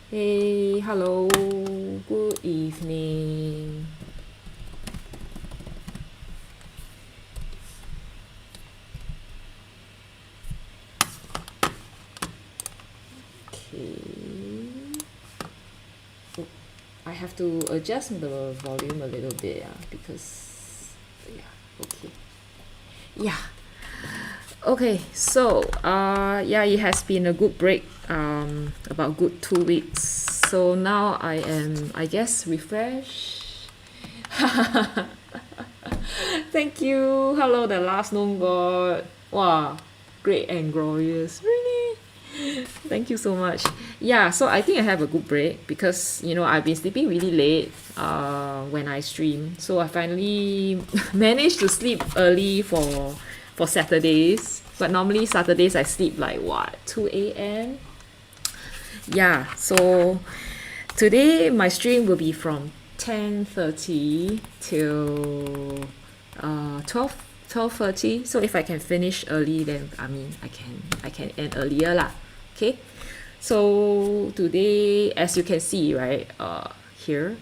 Hey, hello, good evening. Okay. Oh, I have to adjust the volume a little bit, because yeah, okay. Yeah. Okay, so yeah, it has been a good break, about good 2 weeks. So now I am, I guess, refreshed. Thank you. Hello, the last known God. Wow, great and glorious. Really? Thank you so much. Yeah, so I think I have a good break because I've been sleeping really late when I stream. So I finally managed to sleep early for Saturdays. But normally Saturdays I sleep like what, 2 a.m. Yeah, so today my stream will be from 10:30 till 12:30. So if I can finish early, then I can end earlier lah. Okay. So today, as you can see, right, here,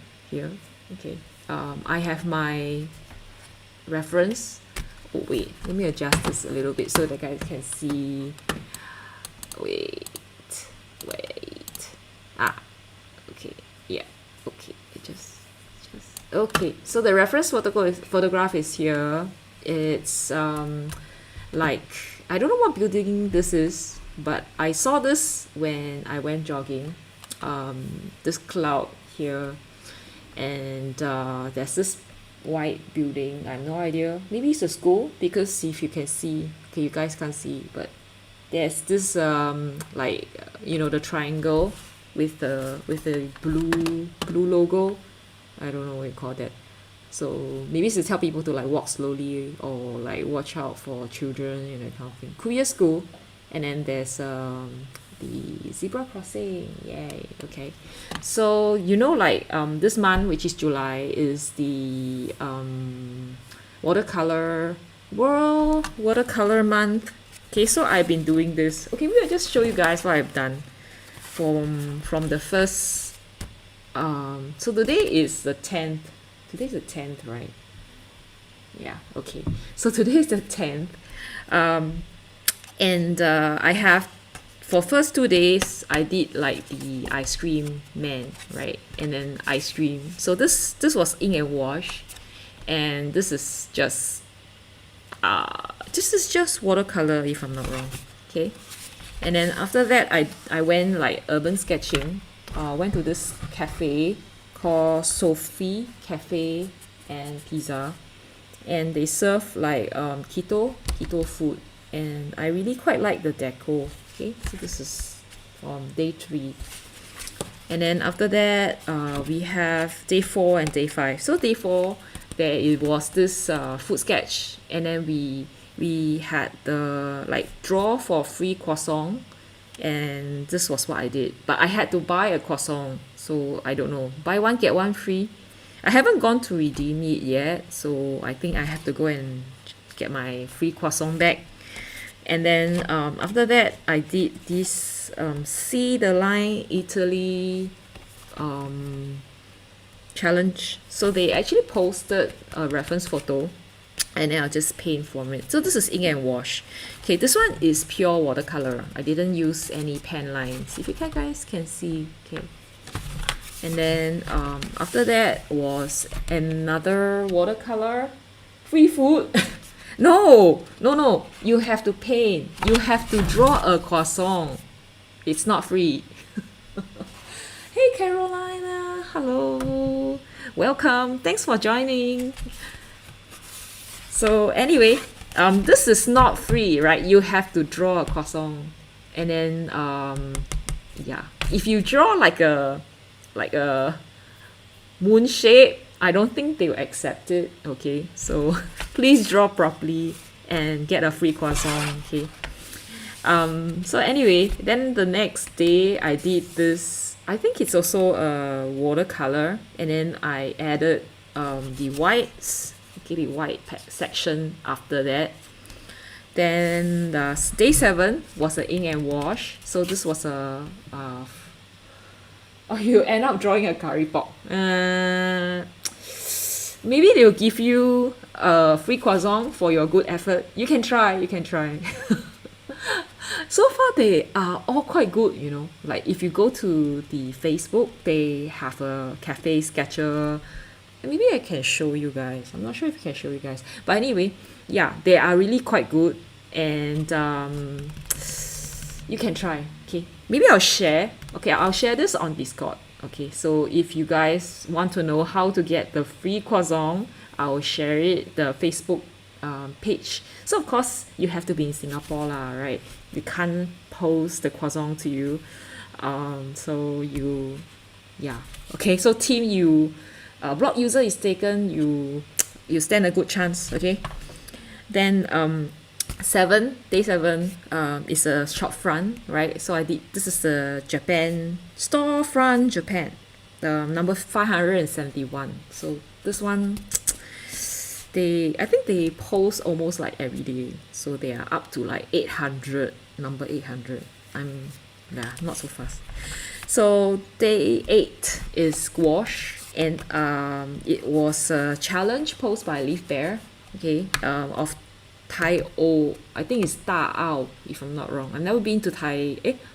okay, I have my reference. Oh wait, let me adjust this a little bit so that guys can see. Wait, wait. Ah, okay, yeah, okay. Just okay. So the reference photograph is here. It's like, I don't know what building this is, but I saw this when I went jogging. This cloud here, and there's this white building. I have no idea. Maybe it's a school, because if you can see, okay, you guys can't see, but there's this like the triangle with the blue logo. I don't know what you call that. So maybe it's to tell people to like walk slowly, or like watch out for children, that kind of thing. Korea school, and then there's the zebra crossing. Yay! Okay, so like this month, which is July, is the watercolor World Watercolor Month. Okay, so I've been doing this. Okay, maybe I'll just show you guys what I've done from the first. So today is the 10th. Today's the 10th, right? Yeah, okay. So today is the 10th. And I have, for first 2 days, I did like the ice cream man, right? And then ice cream. So this was ink and wash. And this is just watercolor, if I'm not wrong. Okay. And then after that, I went like urban sketching. Went to this cafe called Sophie Cafe and Pizza, and they serve like keto food, and I really quite like the deco. Okay, so this is from day 3, and then after that, we have day 4 and day 5. So day 4, there it was this food sketch, and then we had the like draw for free croissant, and this was what I did. But I had to buy a croissant, so I don't know. Buy one get one free. I haven't gone to redeem it yet, so I think I have to go and get my free croissant back. And then after that, I did this see the line Italy challenge. So they actually posted a reference photo, and then I'll just paint from it. So this is ink and wash. Okay, this one is pure watercolor. I didn't use any pen lines. If you guys can see, okay. And then after that was another watercolor, free food. No, no, no. You have to paint. You have to draw a croissant. It's not free. Hey Carolina, hello. Welcome. Thanks for joining. So anyway, this is not free, right? You have to draw a croissant, and then yeah, if you draw like a moon shape, I don't think they will accept it. Okay, so please draw properly and get a free croissant. Okay. So anyway, then the next day I did this. I think it's also a watercolor, and then I added the whites. Okay, the white section after that. Then day 7 was the ink and wash. So this was a or you end up drawing a curry pot. Maybe they'll give you a free croissant for your good effort. You can try, you can try. So far they are all quite good, you know. Like if you go to the Facebook, they have a cafe sketcher. Maybe I can show you guys. I'm not sure if I can show you guys. But anyway, yeah, they are really quite good. And you can try. Okay, maybe I'll share. Okay, I'll share this on Discord. Okay, so if you guys want to know how to get the free croissant, I'll share it, the Facebook page. So of course you have to be in Singapore lah, right? You can't post the croissant to you. So you, yeah. Okay, so team, you block user is taken, you stand a good chance. Okay, then day 7 is a shop front, right? So this is the Japan storefront Japan, the number 571. So this one, I think they post almost like every day, so they are up to like 800, number 800. Not so fast. So day 8 is gouache, and it was a challenge posed by Leaf Bear, okay, of Tai O. I think it's Da Ao, if I'm not wrong. I've never been to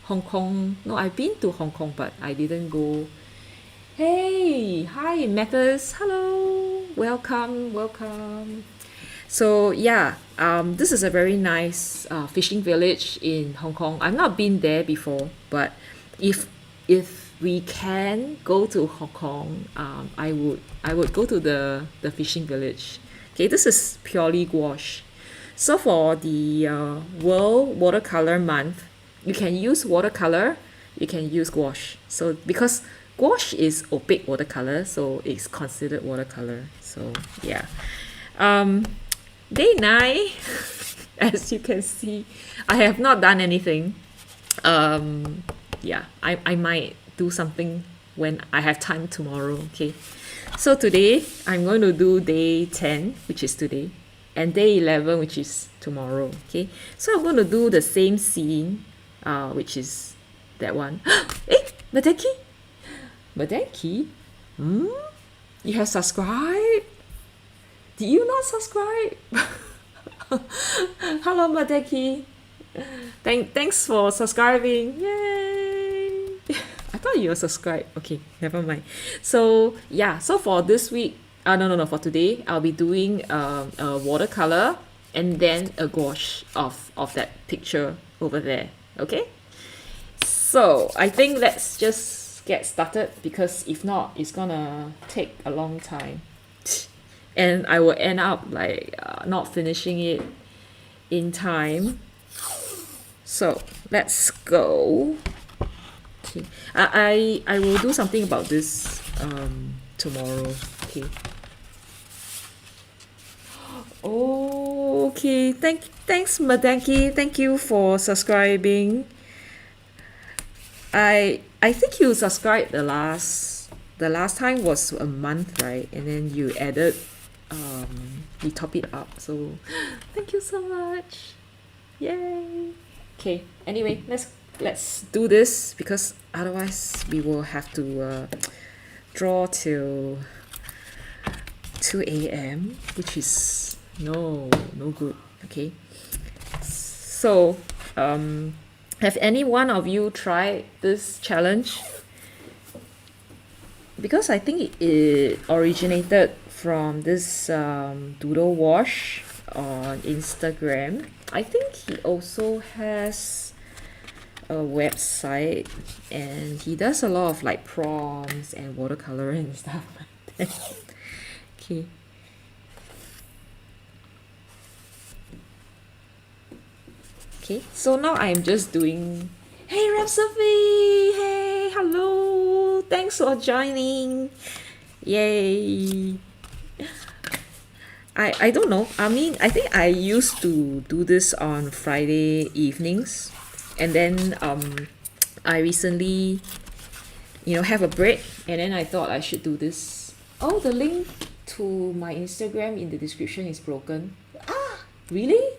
Hong Kong. No, I've been to Hong Kong, but I didn't go. Hey, hi Matters, hello, welcome. So yeah, this is a very nice fishing village in Hong Kong. I've not been there before, but if we can go to Hong Kong, I would go to the fishing village. Okay, this is purely gouache. So for the World Watercolor Month, you can use watercolor, you can use gouache. So because gouache is opaque watercolor, so it's considered watercolor. So yeah. Day 9, as you can see, I have not done anything. Yeah, I might do something when I have time tomorrow. Okay, so today I'm going to do day 10, which is today, and day 11, which is tomorrow. Okay, so I'm going to do the same scene, which is that one. Hey, Madeki, you have subscribed? Did you not subscribe? Hello Madeki, thanks for subscribing. Yay. I thought you were subscribed. Okay, never mind. So yeah, so for this week, no, for today, I'll be doing a watercolor and then a gouache of that picture over there. Okay, so I think let's just get started, because if not, it's gonna take a long time and I will end up like not finishing it in time. So let's go. Okay, I will do something about this tomorrow. Okay. Oh, okay. Thanks Madeki. Thank you for subscribing. I think you subscribed the last time was a month, right? And then you added you top it up. So thank you so much. Yay. Okay, anyway, let's do this, because otherwise we will have to draw till 2 a.m., which is no good. Okay, so have any one of you tried this challenge? Because I think it originated from this Doodle Wash on Instagram. I think he also has a website, and he does a lot of like prompts and watercolor and stuff like that. Okay. Okay, so now I'm just doing. Hey Rhapsody! Hey, hello! Thanks for joining! Yay! I don't know. I mean, I think I used to do this on Friday evenings, and then I recently, have a break, and then I thought I should do this. Oh, the link to my Instagram in the description is broken. Ah, really?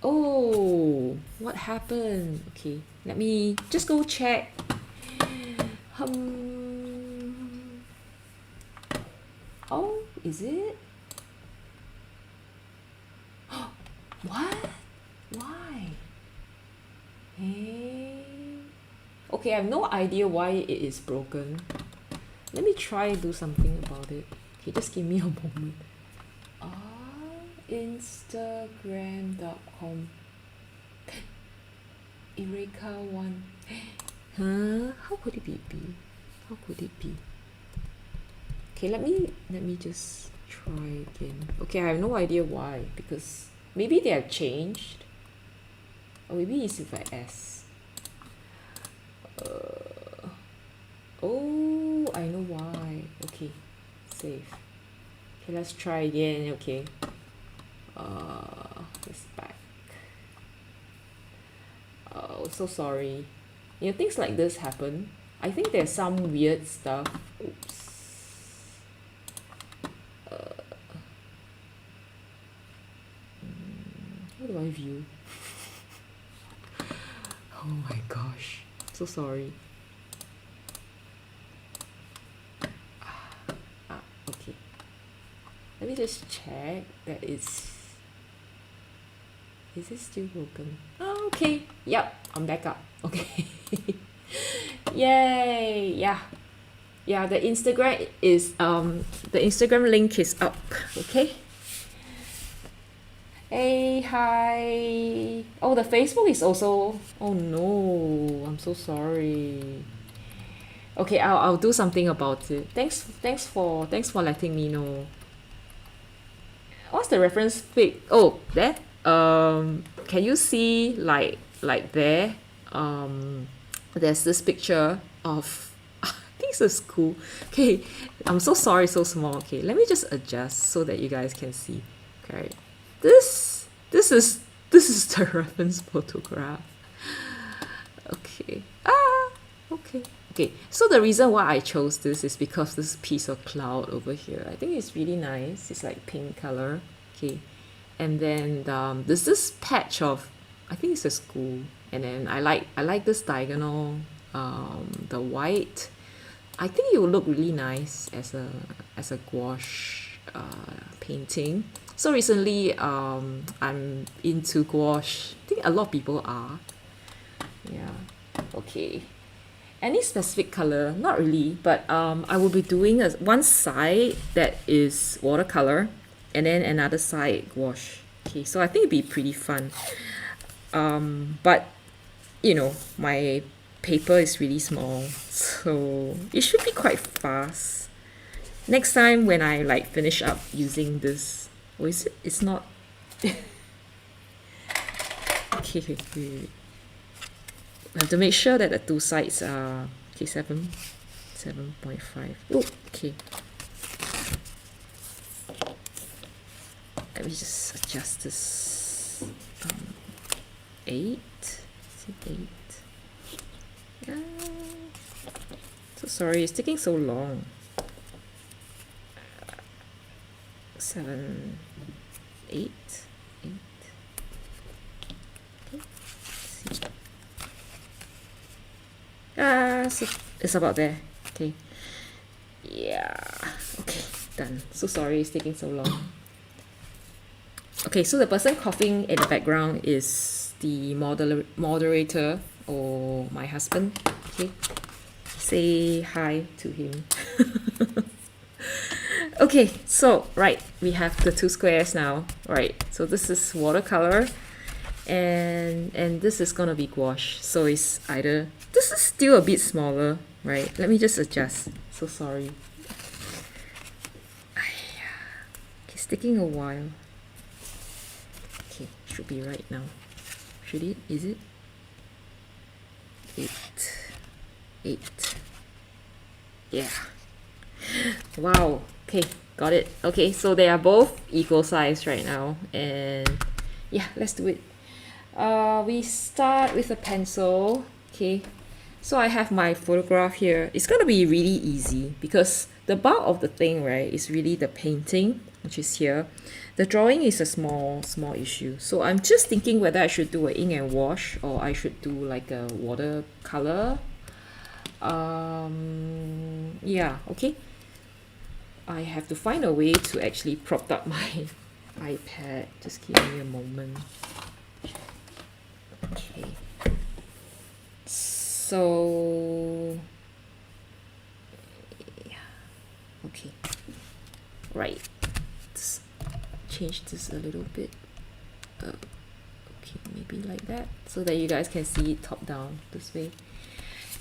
Oh, what happened? Okay, let me just go check. Oh, is it? What? Why? Hey. Okay, I have no idea why it is broken. Let me try do something about it. Okay, just give me a moment. Instagram.com Eureka1. Huh? How could it be? How could it be? Okay, let me just try again. Okay, I have no idea why, because maybe they have changed. Or maybe it's with an S. Oh, I know why. Okay, save. Okay, let's try again. Okay. It's back. Oh, so sorry. You know, things like this happen. I think there's some weird stuff. Oops. How do I view? Oh my gosh. So sorry. Okay. Let me just check that it's... Is it still broken? Oh, okay. Yep, I'm back up. Okay. Yay! Yeah. Yeah, the Instagram link is up. Okay. Hey, hi. Oh, the Facebook is also... Oh no, I'm so sorry. Okay, I'll do something about it. Thanks for letting me know. What's the reference pic? Oh, there. Can you see like there? There's this picture of... I think it's cool. Okay, I'm so sorry, so small. Okay, let me just adjust so that you guys can see. Okay, this is the reference photograph. Okay. Okay. Okay, so the reason why I chose this is because this piece of cloud over here, I think it's really nice. It's like pink color. Okay, and then there's this patch of, I think it's a school, and then I like this diagonal, the white. I think it will look really nice as a gouache painting. So recently I'm into gouache. I think a lot of people are. Yeah. Okay. Any specific color? Not really, but I will be doing one side that is watercolor and then another side gouache. Okay, so I think it'd be pretty fun. But you know, my paper is really small, so it should be quite fast. Next time when I like finish up using this, or is it? It's not. Okay, wait. I have to make sure that the two sides are okay. 7.5. Oh, okay. Let me just adjust this. 8. Is it 8? So sorry, it's taking so long. 7, 8, 8. Okay. Let's see. So it's about there. Okay. Yeah. Okay, done. So sorry it's taking so long. Okay, so the person coughing in the background is the moderator or my husband. Okay. Say hi to him. Okay, so right, we have the two squares now. Right. So this is watercolor and this is gonna be gouache. So it's either, this is still a bit smaller, right? Let me just adjust. So sorry. It's taking a while. Okay, should be right now. Should it? Is it? 8. 8. Yeah. Wow. Okay, got it. Okay, so they are both equal size right now, and yeah, let's do it. We start with a pencil. Okay, so I have my photograph here. It's gonna be really easy because the bulk of the thing, right, is really the painting, which is here. The drawing is a small issue. So I'm just thinking whether I should do an ink and wash or I should do like a watercolor. Yeah, okay. I have to find a way to actually prop up my iPad. Just give me a moment. Okay. So, yeah. Okay. Right. Let's change this a little bit. Okay, maybe like that, so that you guys can see it top down this way.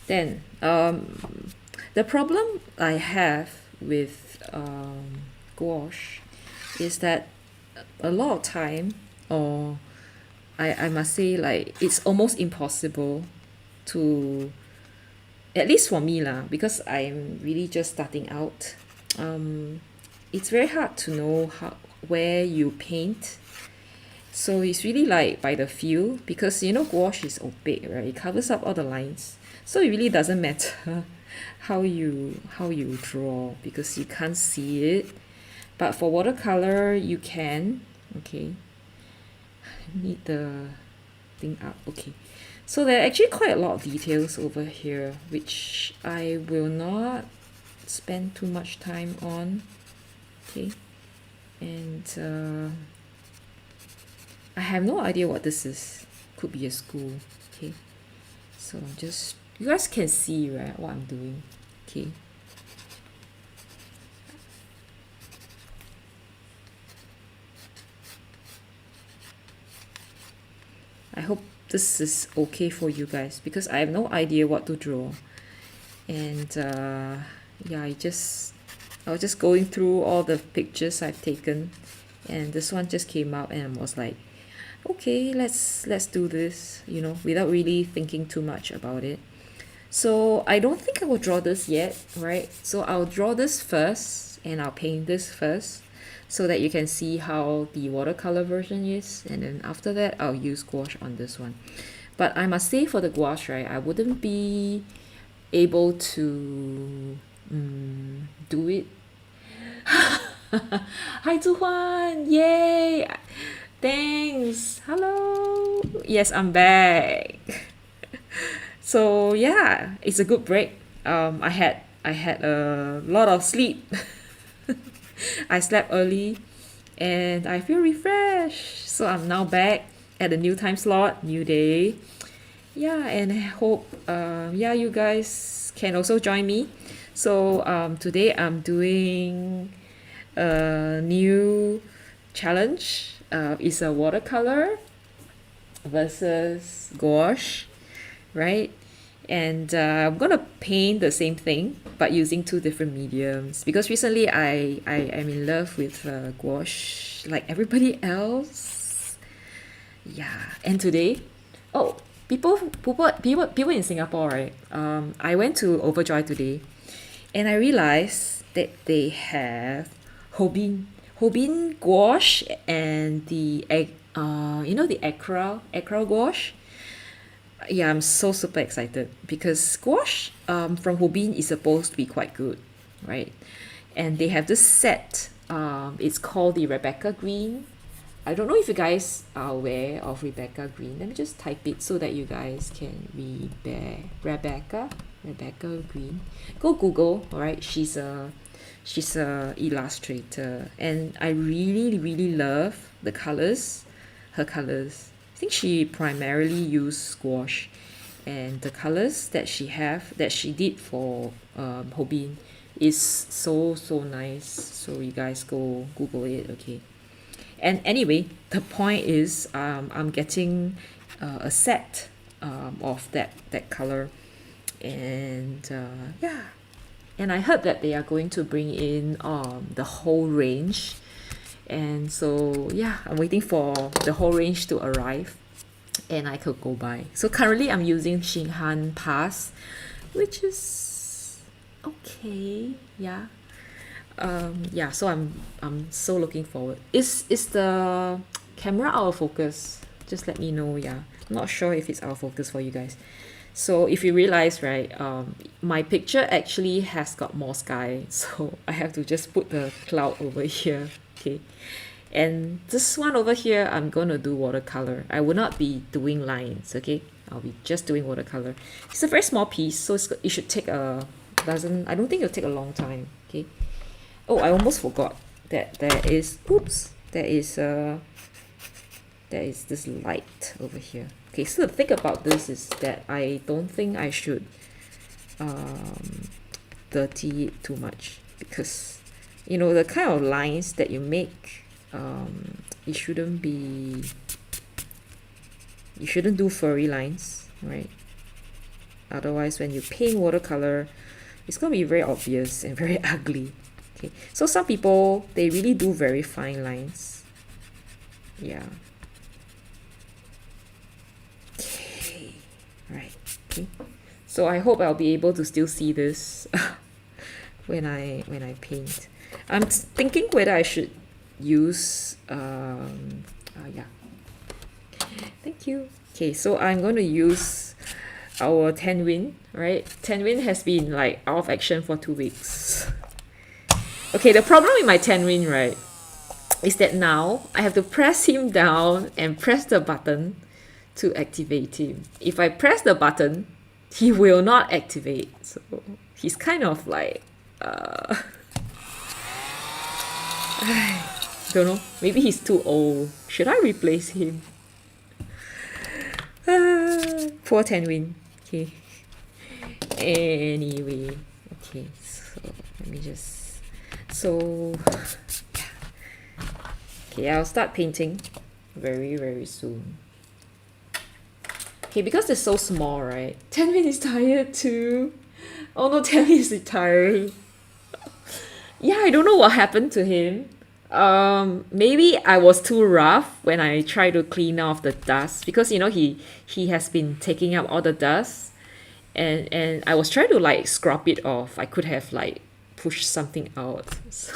Then, the problem I have with gouache is that a lot of time, or I must say, like, it's almost impossible to, at least for me lah, because I'm really just starting out. It's very hard to know where you paint. So it's really like by the feel, because you know gouache is opaque, right? It covers up all the lines. So it really doesn't matter how you draw, because you can't see it. But for watercolor you can. Okay. I need the thing up. Okay. So there are actually quite a lot of details over here, which I will not spend too much time on. Okay. And I have no idea what this is. Could be a school. Okay. So just, you guys can see, right, what I'm doing. Okay. I hope this is okay for you guys, because I have no idea what to draw. And yeah, I was just going through all the pictures I've taken, and this one just came up and I was like, okay, let's do this, you know, without really thinking too much about it. So I don't think I will draw this yet, right? So I'll draw this first and I'll paint this first, so that you can see how the watercolor version is, and then after that I'll use gouache on this one. But I must say, for the gouache, right, I wouldn't be able to do it. Hi Zuhuan, yay! Thanks. Hello. Yes, I'm back. So yeah, it's a good break. I had a lot of sleep. I slept early and I feel refreshed. So I'm now back at a new time slot, new day. Yeah, and I hope yeah, you guys can also join me. So today I'm doing a new challenge. It's a watercolor versus gouache, right? And I'm gonna paint the same thing but using two different mediums, because recently I am in love with gouache like everybody else. Yeah, and today, oh, people in Singapore, right? I went to Overjoy today, and I realized that they have Hobin gouache and the you know, the acryl gouache. Yeah, I'm so super excited because gouache from Hobin is supposed to be quite good, right? And they have this set. It's called the Rebecca Green. I don't know if you guys are aware of Rebecca Green. Let me just type it so that you guys can read there. Rebecca Green. Go Google. All right, she's a illustrator, and I really love the colors. Her colors. I think she primarily used gouache, and the colors that she did for Hobin is so nice. So you guys go Google it, okay? And anyway, the point is, I'm getting a set of that color, and yeah. And I heard that they are going to bring in the whole range. And so yeah, I'm waiting for the whole range to arrive and I could go buy. So currently I'm using Xinghan Pass, which is okay. Yeah. Yeah, so I'm so looking forward. Is the camera out of focus? Just let me know. Yeah, I'm not sure if it's out of focus for you guys. So if you realize, right, my picture actually has got more sky, so I have to just put the cloud over here. Okay, and this one over here I'm gonna do watercolor. I will not be doing lines. Okay, I'll be just doing watercolor. It's a very small piece, so it should take a I don't think it'll take a long time. Okay. Oh, I almost forgot that there is this light over here. Okay, so the thing about this is that I don't think I should dirty it too much, because you know the kind of lines that you make, you shouldn't do furry lines, right? Otherwise, when you paint watercolor, it's gonna be very obvious and very ugly. Okay, so some people, they really do very fine lines. Yeah. Okay. Right. Okay. So I hope I'll be able to still see this when I paint. I'm thinking whether I should use yeah. Thank you. Okay, so I'm going to use our 10 win, right? 10 win has been like out of action for 2 weeks. Okay, the problem with my 10 win, right, is that now I have to press him down and press the button to activate him. If I press the button, he will not activate. So he's kind of like don't know, maybe he's too old. Should I replace him? Poor 10 win. Okay. Anyway, okay, so let me just, so yeah. Okay, I'll start painting very, very soon. Okay, because it's so small, right? 10 win is tired too. Oh no, 10 win is retiring. Yeah, I don't know what happened to him. Maybe I was too rough when I tried to clean off the dust, because you know he has been taking up all the dust, and I was trying to like scrub it off. I could have like pushed something out. So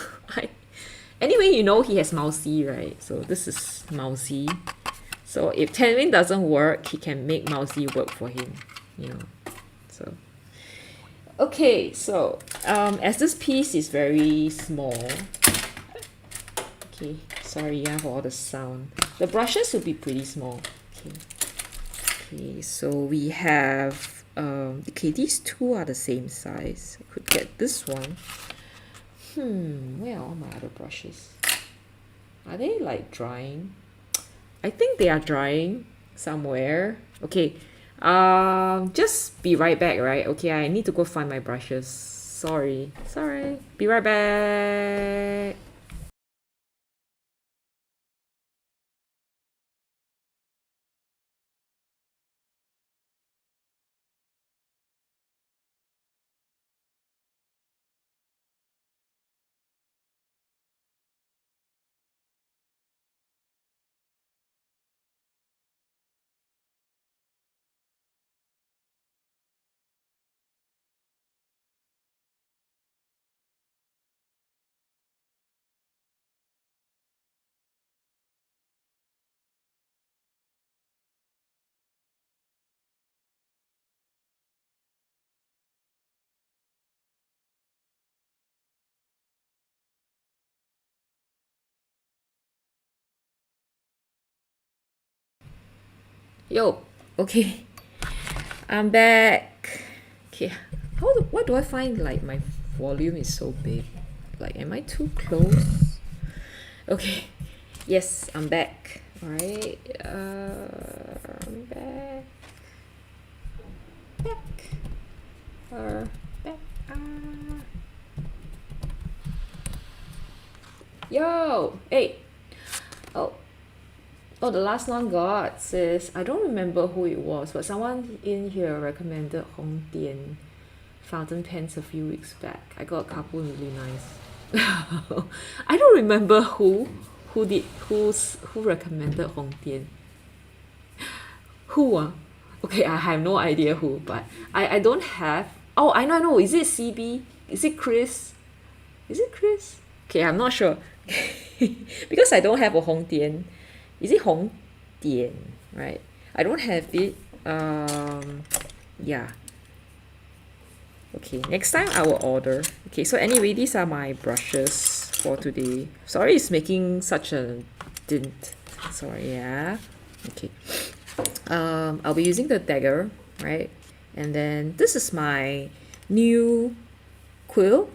anyway, you know he has mousy, right? So this is mousy. So if 10 win doesn't work, he can make mousy work for him, you know. So okay, so as this piece is very small. Okay, sorry for all the sound. The brushes will be pretty small. Okay. Okay, so we have okay, these two are the same size. I could get this one. Where are all my other brushes? Are they like drying? I think they are drying somewhere. Okay, just be right back, right? Okay, I need to go find my brushes. Sorry. Be right back. Yo, okay, I'm back. Okay, why do I find like my volume is so big? Like, am I too close? Okay, yes, I'm back. All right, I'm back. Back. Yo, hey. Oh, the last one got says, I don't remember who it was, but someone in here recommended Hongdian fountain pens a few weeks back. I got a couple really nice. I don't remember who recommended Hongdian. Who? Okay, I have no idea who, but I don't have. Oh, I know. Is it CB? Is it Chris? Okay, I'm not sure. Because I don't have a Hongdian. Is it Hongdian, right? I don't have it. Yeah. Okay, next time I will order. Okay, so anyway, these are my brushes for today. Sorry it's making such a dint. Sorry, yeah. Okay. I'll be using the dagger, right? And then this is my new quill,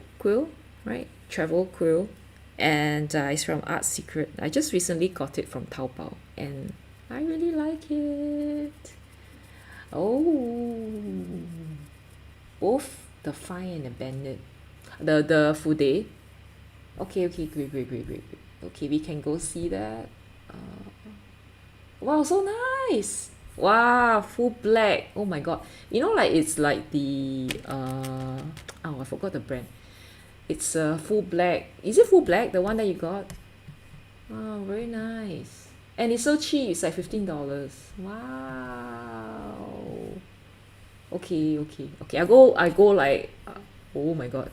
right? Travel quill, and it's from Art Secret. I just recently got it from Taobao, and I really like it. Oh, both the fine and the bandit, the fude. Okay, great. Okay, we can go see that. Wow, so nice. Wow, full black. Oh my god. You know, like it's like the oh, I forgot the brand. It's full black. Is it full black, the one that you got? Oh, very nice. And it's so cheap. It's like $15. Wow. Okay. I go like oh my god.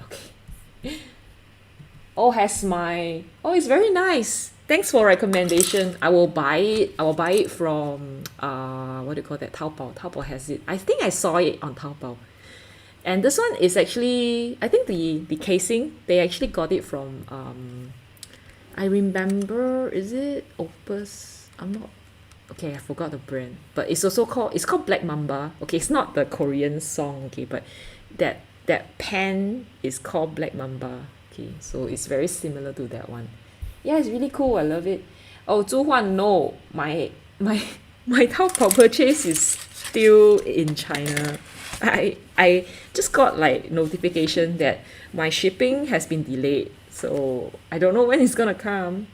Okay. Oh, has my oh, it's very nice. Thanks for recommendation. I will buy it. I will buy it from what do you call that? Taobao. Taobao has it. I think I saw it on Taobao. And this one is actually, I think the casing, they actually got it from I remember, is it Opus? I'm not okay, I forgot the brand. But it's also called Black Mamba. Okay, it's not the Korean song, okay, but that pen is called Black Mamba. Okay, so it's very similar to that one. Yeah, it's really cool. I love it. Oh, Zhu Huan, no, my Taobao purchase is still in China. I just got like notification that my shipping has been delayed. So I don't know when it's gonna come.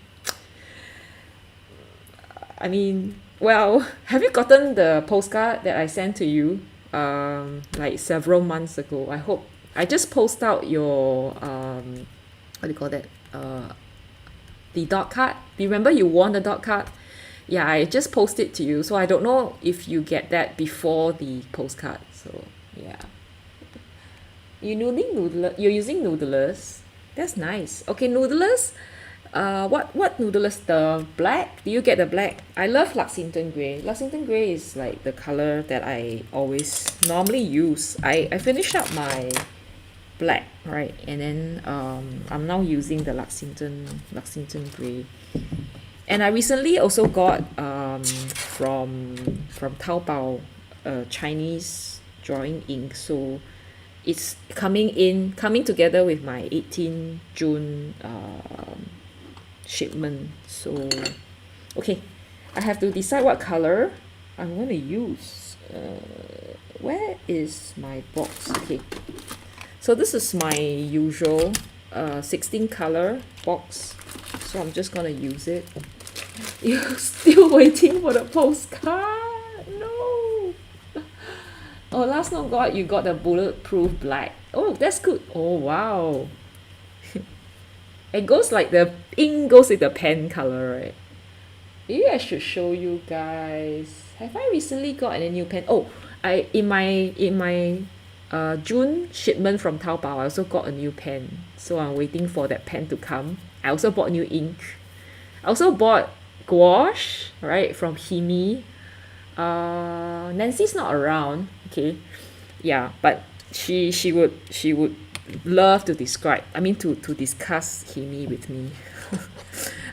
I mean, well, have you gotten the postcard that I sent to you like several months ago? I hope I just post out your what do you call that? The dot card. Do you remember you won the dot card? Yeah, I just posted to you. So I don't know if you get that before the postcard. So yeah. You're using noodlers. That's nice. Okay, noodlers. What noodlers? The black? Do you get the black? I love Lexington grey. Lexington grey is like the color that I always normally use. I finished up my black, right? And then I'm now using the Lexington grey. And I recently also got from Taobao Chinese drawing ink. So it's coming together with my 18 June shipment. So okay, I have to decide what color I'm going to use. Where is my box? Okay, so this is my usual 16 color box, so I'm just gonna use it. You're still waiting for the postcard? No. Oh, last not got you got the bulletproof black. Oh, that's good. Oh wow. It goes like the ink goes with the pen color, right? Maybe I should show you guys. Have I recently got any new pen? Oh, I in my June shipment from Taobao, I also got a new pen. So I'm waiting for that pen to come. I also bought new ink. I also bought gouache, right, from Himi. Nancy's not around, okay. Yeah, but she would love to to discuss Himi with me.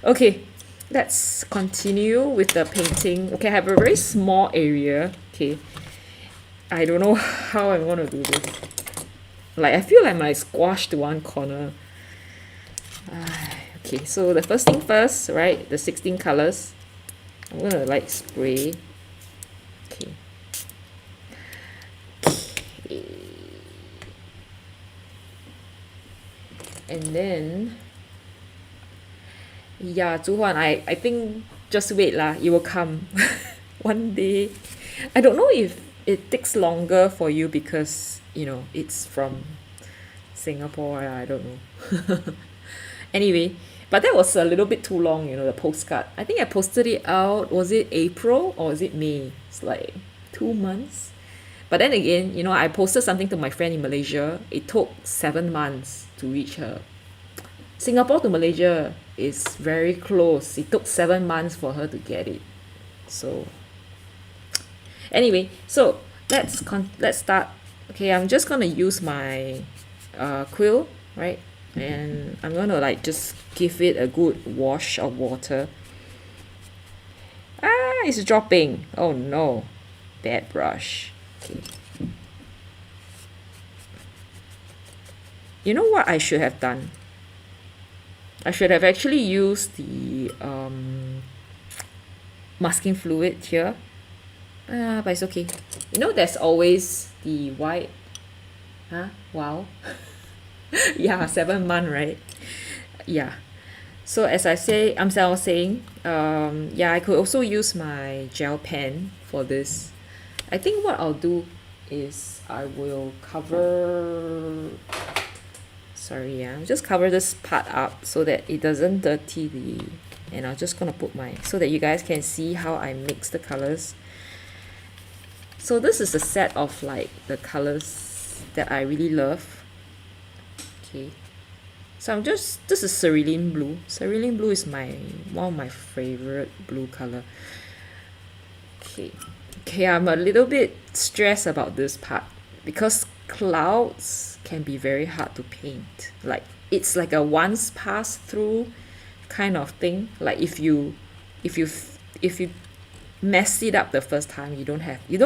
Okay, let's continue with the painting. Okay, I have a very small area. Okay, I don't know how I'm gonna do this. Like I feel like I'm like squashed to one corner. Okay, so the first thing first, right? The 16 colors. I'm gonna like spray. Okay. And then yeah, Zhu Huan, I think just wait lah, it will come one day. I don't know if it takes longer for you because it's from Singapore. I don't know. Anyway, but that was a little bit too long, the postcard. I think I posted it out, was it April or is it May? It's like 2 months. But then again, I posted something to my friend in Malaysia. It took 7 months to reach her. Singapore to Malaysia is very close. It took 7 months for her to get it. So anyway, so let's start. Okay, I'm just gonna use my quill, right? And I'm gonna like just give it a good wash of water. it's dropping. Oh no, bad brush. Okay. You know what I should have done? I should have actually used the masking fluid here. But it's okay. You know, there's always the white. Huh? Wow. Yeah, 7 month, right? Yeah. So as I say, I was saying, yeah, I could also use my gel pen for this. I think what I'll do is I will cover. Sorry, yeah, just cover this part up so that it doesn't dirty the. And I'm just gonna put my so that you guys can see how I mix the colors. So this is a set of like the colors that I really love. Okay. So I'm just, this is cerulean blue. Cerulean blue is one of my favorite blue color. Okay. Okay, I'm a little bit stressed about this part because clouds can be very hard to paint. Like it's like a once pass through kind of thing. Like if you mess it up the first time, you don't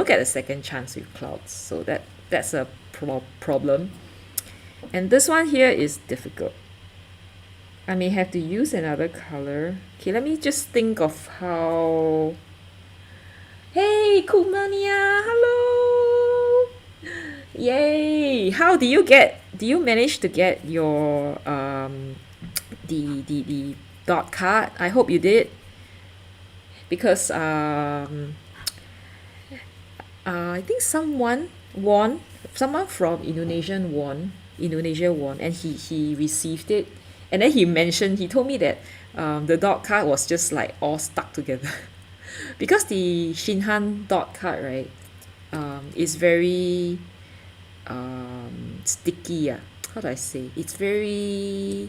get a second chance with clouds. So that's a problem. And this one here is difficult. I may have to use another color. Okay, let me just think of how. Hey, Kumania, hello! Yay! How do you manage to get your the dot card? I hope you did. Because I think someone from Indonesia won, and he received it, and then he told me that the dot card was just like all stuck together because the Shinhan dot card, right, is very sticky. How do I say? It's very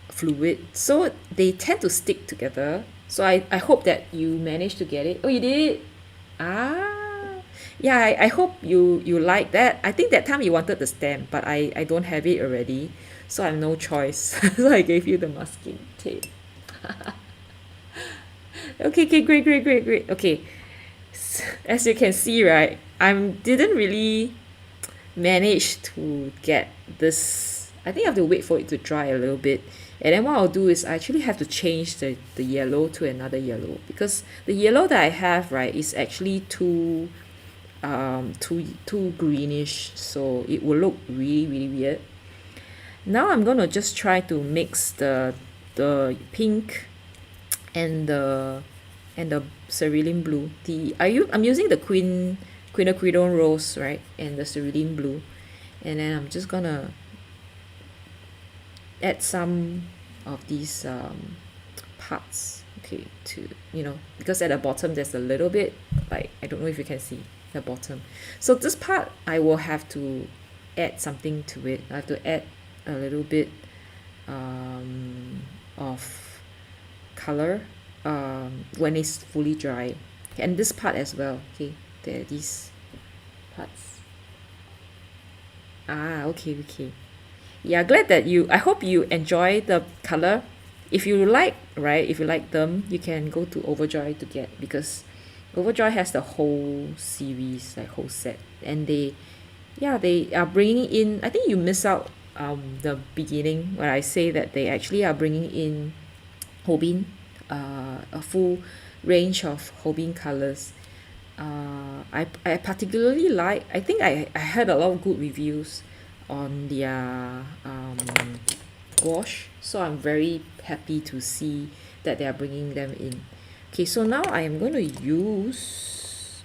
fluid, so they tend to stick together. So I hope that you managed to get it. Oh, you did? Ah, yeah, I hope you like that. I think that time you wanted the stamp, but I don't have it already, so I have no choice. So I gave you the masking tape. Okay, great. Okay, as you can see, right, I didn't really manage to get this. I think I have to wait for it to dry a little bit. And then what I'll do is I actually have to change the yellow to another yellow, because the yellow that I have, right, is actually too greenish, so it will look really weird. Now I'm gonna just try to mix the pink and the cerulean blue. I'm using the quinacridone rose, right, and the cerulean blue, and then I'm just gonna add some of these parts, okay, to, because at the bottom there's a little bit, like, I don't know if you can see the bottom. So this part I will have to add something to it. I have to add a little bit of color when it's fully dry, and this part as well. Okay, there are these parts. Okay. Yeah, glad that I hope you enjoy the color. If you like them, you can go to Overjoy to get, because Overjoy has the whole series, like whole set, and they are bringing in. I think you miss out the beginning when I say that they actually are bringing in Hobin, a full range of Hobin colors. I particularly like. I think I heard a lot of good reviews on their gouache, so I'm very happy to see that they are bringing them in. Okay, so now I am going to use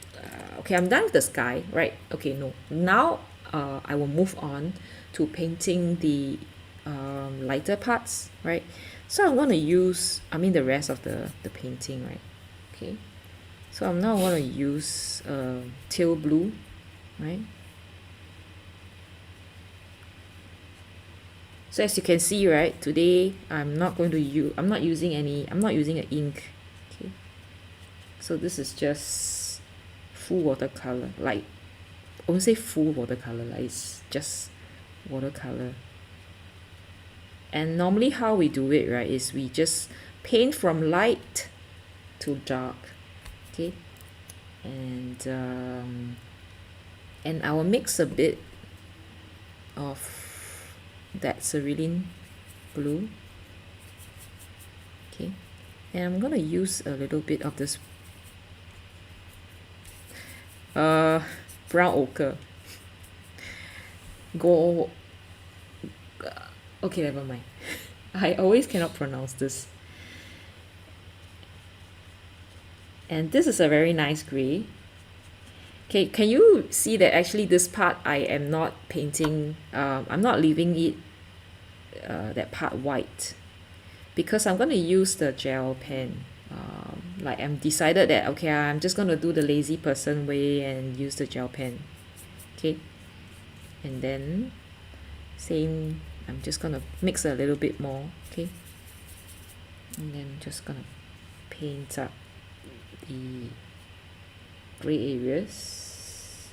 okay, I'm done with the sky, right? Okay, no, now I will move on to painting the lighter parts, right? So I'm going to use the rest of the painting, right? Okay, so I'm now going to use teal blue, right? So as you can see, right, today I'm not using an ink. Okay, so this is just full watercolor, like, I won't say full watercolor, like it's just watercolor. And normally how we do it, right, is we just paint from light to dark. Okay, and I will mix a bit of that cerulean blue. Okay, and I'm gonna use a little bit of this brown ochre. Go. Okay, never mind. I always cannot pronounce this. And this is a very nice gray. Okay, can you see that actually this part I am not painting, I'm not leaving it that part white, because I'm going to use the gel pen. Like I'm decided that okay, I'm just going to do the lazy person way and use the gel pen. Okay, and then same, I'm just going to mix a little bit more. Okay, and then just going to paint up the gray areas.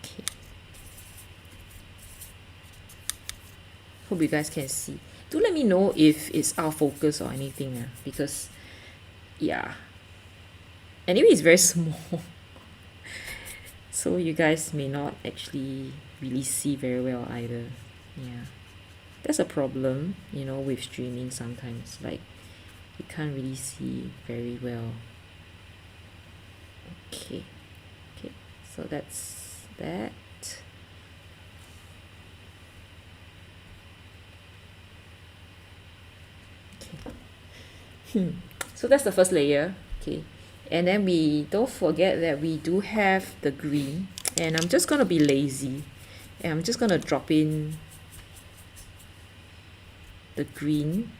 Okay. Hope you guys can see. Do let me know if it's out of focus or anything, because yeah. Anyway, it's very small. So you guys may not actually really see very well either. Yeah. That's a problem, you know, with streaming sometimes. Like, you can't really see very well. Okay. Okay. So that's that. Okay. So that's the first layer. Okay. And then we don't forget that we do have the green, and I'm just going to be lazy, and I'm just going to drop in the green,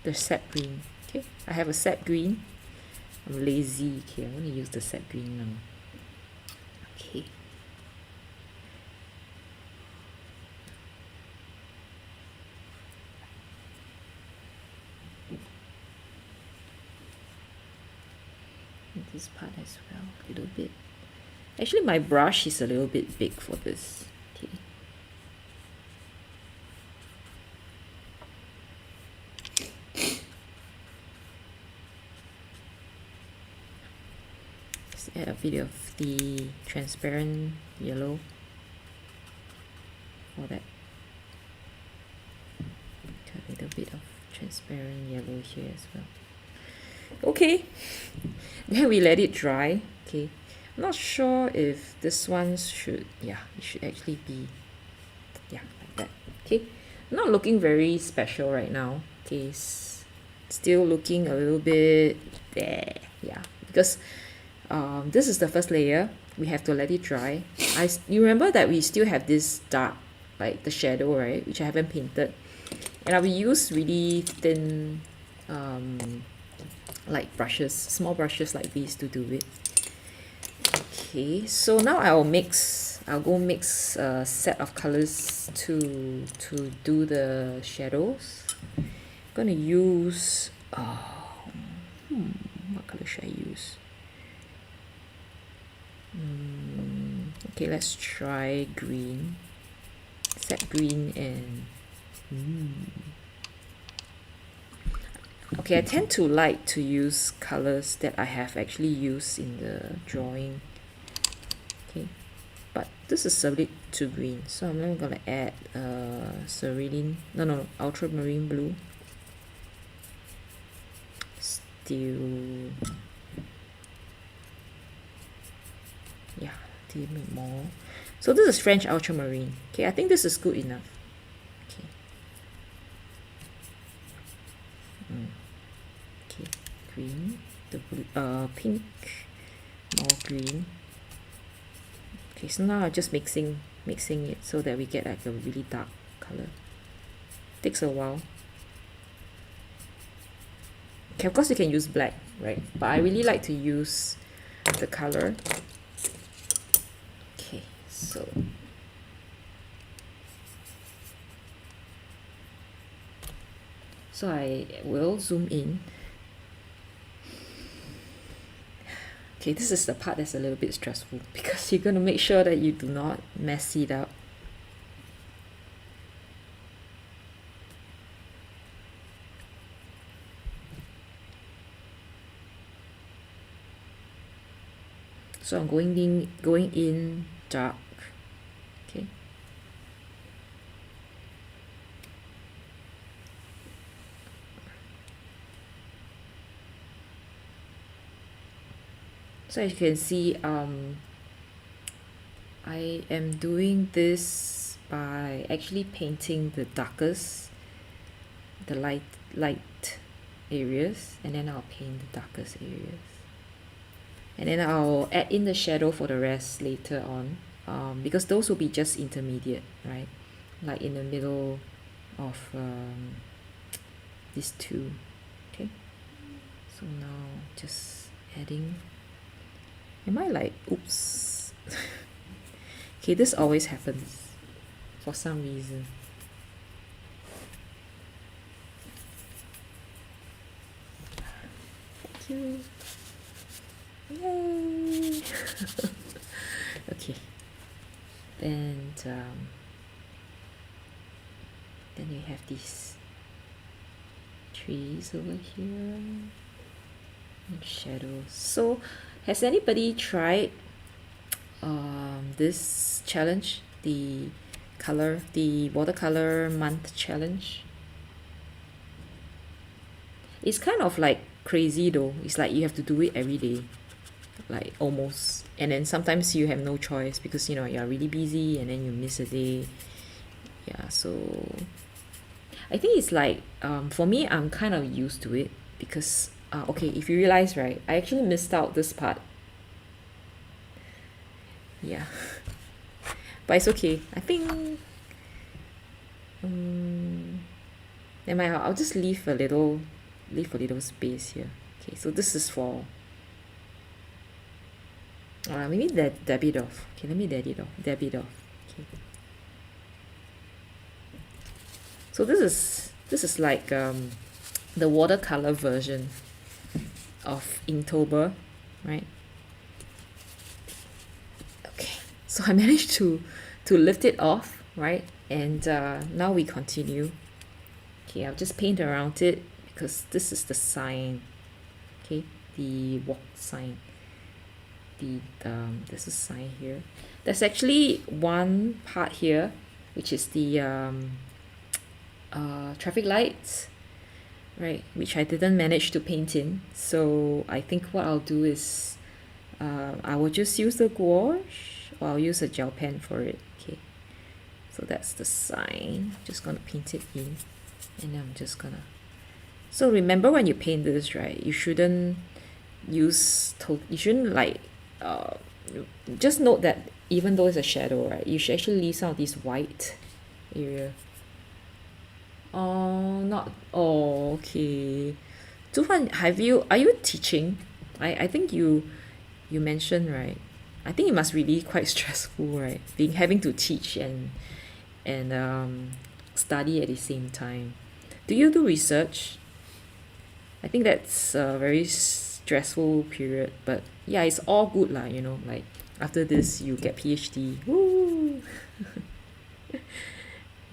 the set green. Okay, I have a set green. I'm lazy. Okay, I'm going to use the set green now. Okay. This part as well, a little bit. Actually, my brush is a little bit big for this. Okay. Let's add a bit of the transparent yellow for that. A little bit of transparent yellow here as well. Okay, then we let it dry. Okay, I'm not sure if this one should, yeah, it should actually be, yeah, like that. Okay, not looking very special right now. Okay, still looking a little bit there. Yeah, because this is the first layer. We have to let it dry. You remember that we still have this dark, like the shadow, right, which I haven't painted, and I will use really thin like brushes, small brushes like these to do it. Okay, so now I'll go mix a set of colors to do the shadows. I'm gonna use what color should I use? Okay, let's try green. Set green and okay, I tend to like to use colors that I have actually used in the drawing. Okay, but this is a bit too green, so I'm not gonna add cerulean, no, ultramarine blue. Still, yeah, a little bit more. So this is French ultramarine. Okay, I think this is good enough. Okay. Okay, green, the blue, pink, more green. Okay, so now I'm just mixing it so that we get like a really dark color. Takes a while. Okay, of course you can use black, right? But I really like to use the color. Okay, so I will zoom in. Okay, this is the part that's a little bit stressful because you're going to make sure that you do not mess it up. So I'm going in dark. Okay. So as you can see, I am doing this by actually painting the darkest, the light areas, and then I'll paint the darkest areas. And then I'll add in the shadow for the rest later on, because those will be just intermediate, right? Like in the middle of these two. Okay. So now just adding. Am I like, oops. Okay, this always happens for some reason. Thank you. Yay! Okay. Then we have these trees over here and shadows. So has anybody tried this challenge, the watercolor month challenge? It's kind of like crazy though. It's like you have to do it every day, like almost, and then sometimes you have no choice because you know you're really busy and then you miss a day. Yeah, so I think it's like for me, I'm kind of used to it because okay, if you realize, right, I actually missed out this part. Yeah. But it's okay. I think never mind, I'll just leave a little space here. Okay, so this is for maybe dab it off. Okay, let me dab it off. Okay. So this is like the watercolor version of Inktober, right? Okay, so I managed to lift it off, right? And now we continue. Okay, I'll just paint around it because this is the sign. Okay, the walk sign. There's a sign here. There's actually one part here, which is the traffic lights, right? Which I didn't manage to paint in. So I think what I'll do is I will just use the gouache, or I'll use a gel pen for it. Okay, so that's the sign. Just gonna paint it in, and I'm just gonna. So remember when you paint this, right? You shouldn't you shouldn't like just note that even though it's a shadow, right, you should actually leave some of this white area. Oh, not oh, okay. 朱焕, are you teaching? I think you mentioned, right? I think it must really quite stressful, right? Having to teach and study at the same time. Do you do research? I think that's a very stressful period, but yeah, it's all good lah, you know, like after this you get PhD. Woo!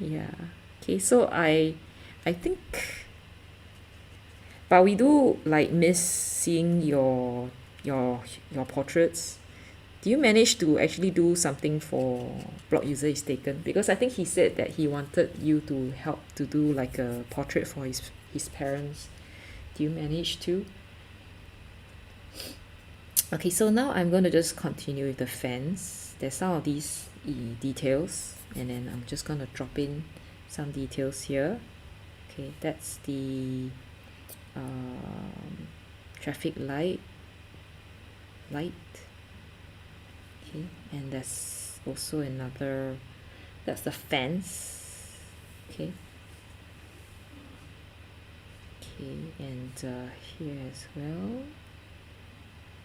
Yeah. Okay, so I think, but we do like miss seeing your portraits. Do you manage to actually do something for Blog User is Taken? Because I think he said that he wanted you to help to do like a portrait for his parents. Do you manage to? Okay, so now I'm going to just continue with the fence. There's some of these details, and then I'm just going to drop in some details here. Okay, that's the traffic light. Okay, and there's also another, that's the fence. Okay. Okay, and here as well.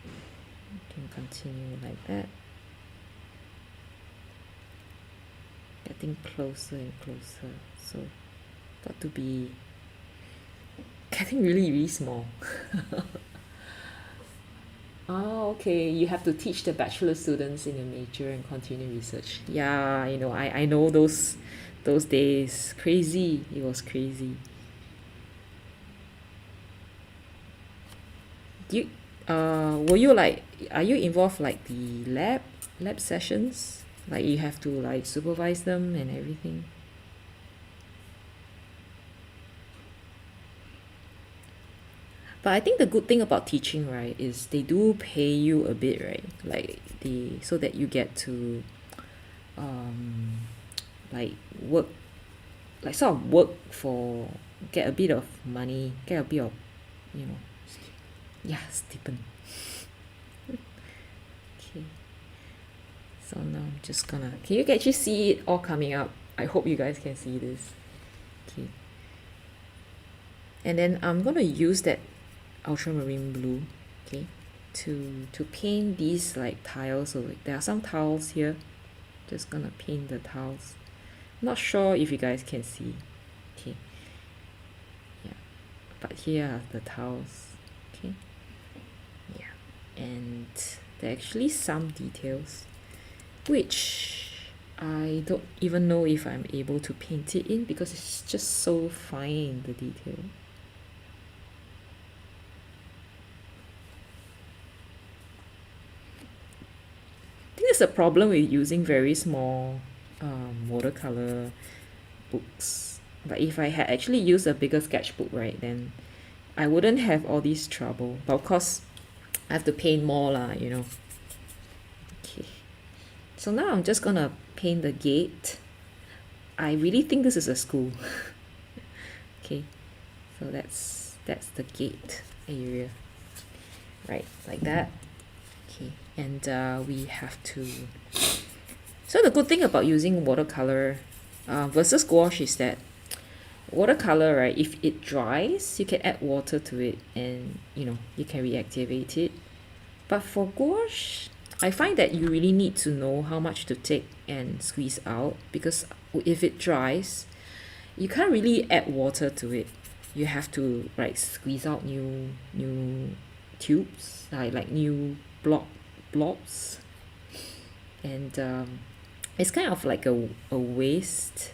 You can continue like that. Getting closer and closer. So got to be getting really, really small. Oh, okay. You have to teach the bachelor students in your major and continue research. Yeah, I know those days. Crazy. It was crazy. Do you were you like are you involved like the lab sessions? Like you have to like supervise them and everything? But I think the good thing about teaching, right, is they do pay you a bit, right? Like the so that you get to um like work like sort of work for get a bit of money, get a bit of you know yeah, stipend. Okay. So now I'm just gonna can you actually see it all coming up? I hope you guys can see this. Okay. And then I'm gonna use that ultramarine blue, okay, to paint these like tiles. So like there are some tiles here. Just gonna paint the tiles. Not sure if you guys can see. Okay. Yeah. But here are the tiles. Okay. Yeah. And there are actually some details which I don't even know if I'm able to paint it in because it's just so fine, the detail. I think there's a problem with using very small watercolor books. But if I had actually used a bigger sketchbook, right, then I wouldn't have all this trouble. But of course, I have to paint more lah. Okay. So now I'm just gonna paint the gate. I really think this is a school. Okay. So that's the gate area. Right, like that. Okay. And we have to so the good thing about using watercolor versus gouache is that watercolor, right, if it dries, you can add water to it and you can reactivate it. But for gouache, I find that you really need to know how much to take and squeeze out because if it dries, you can't really add water to it. You have to like squeeze out new tubes, like new blobs, and it's kind of like a waste.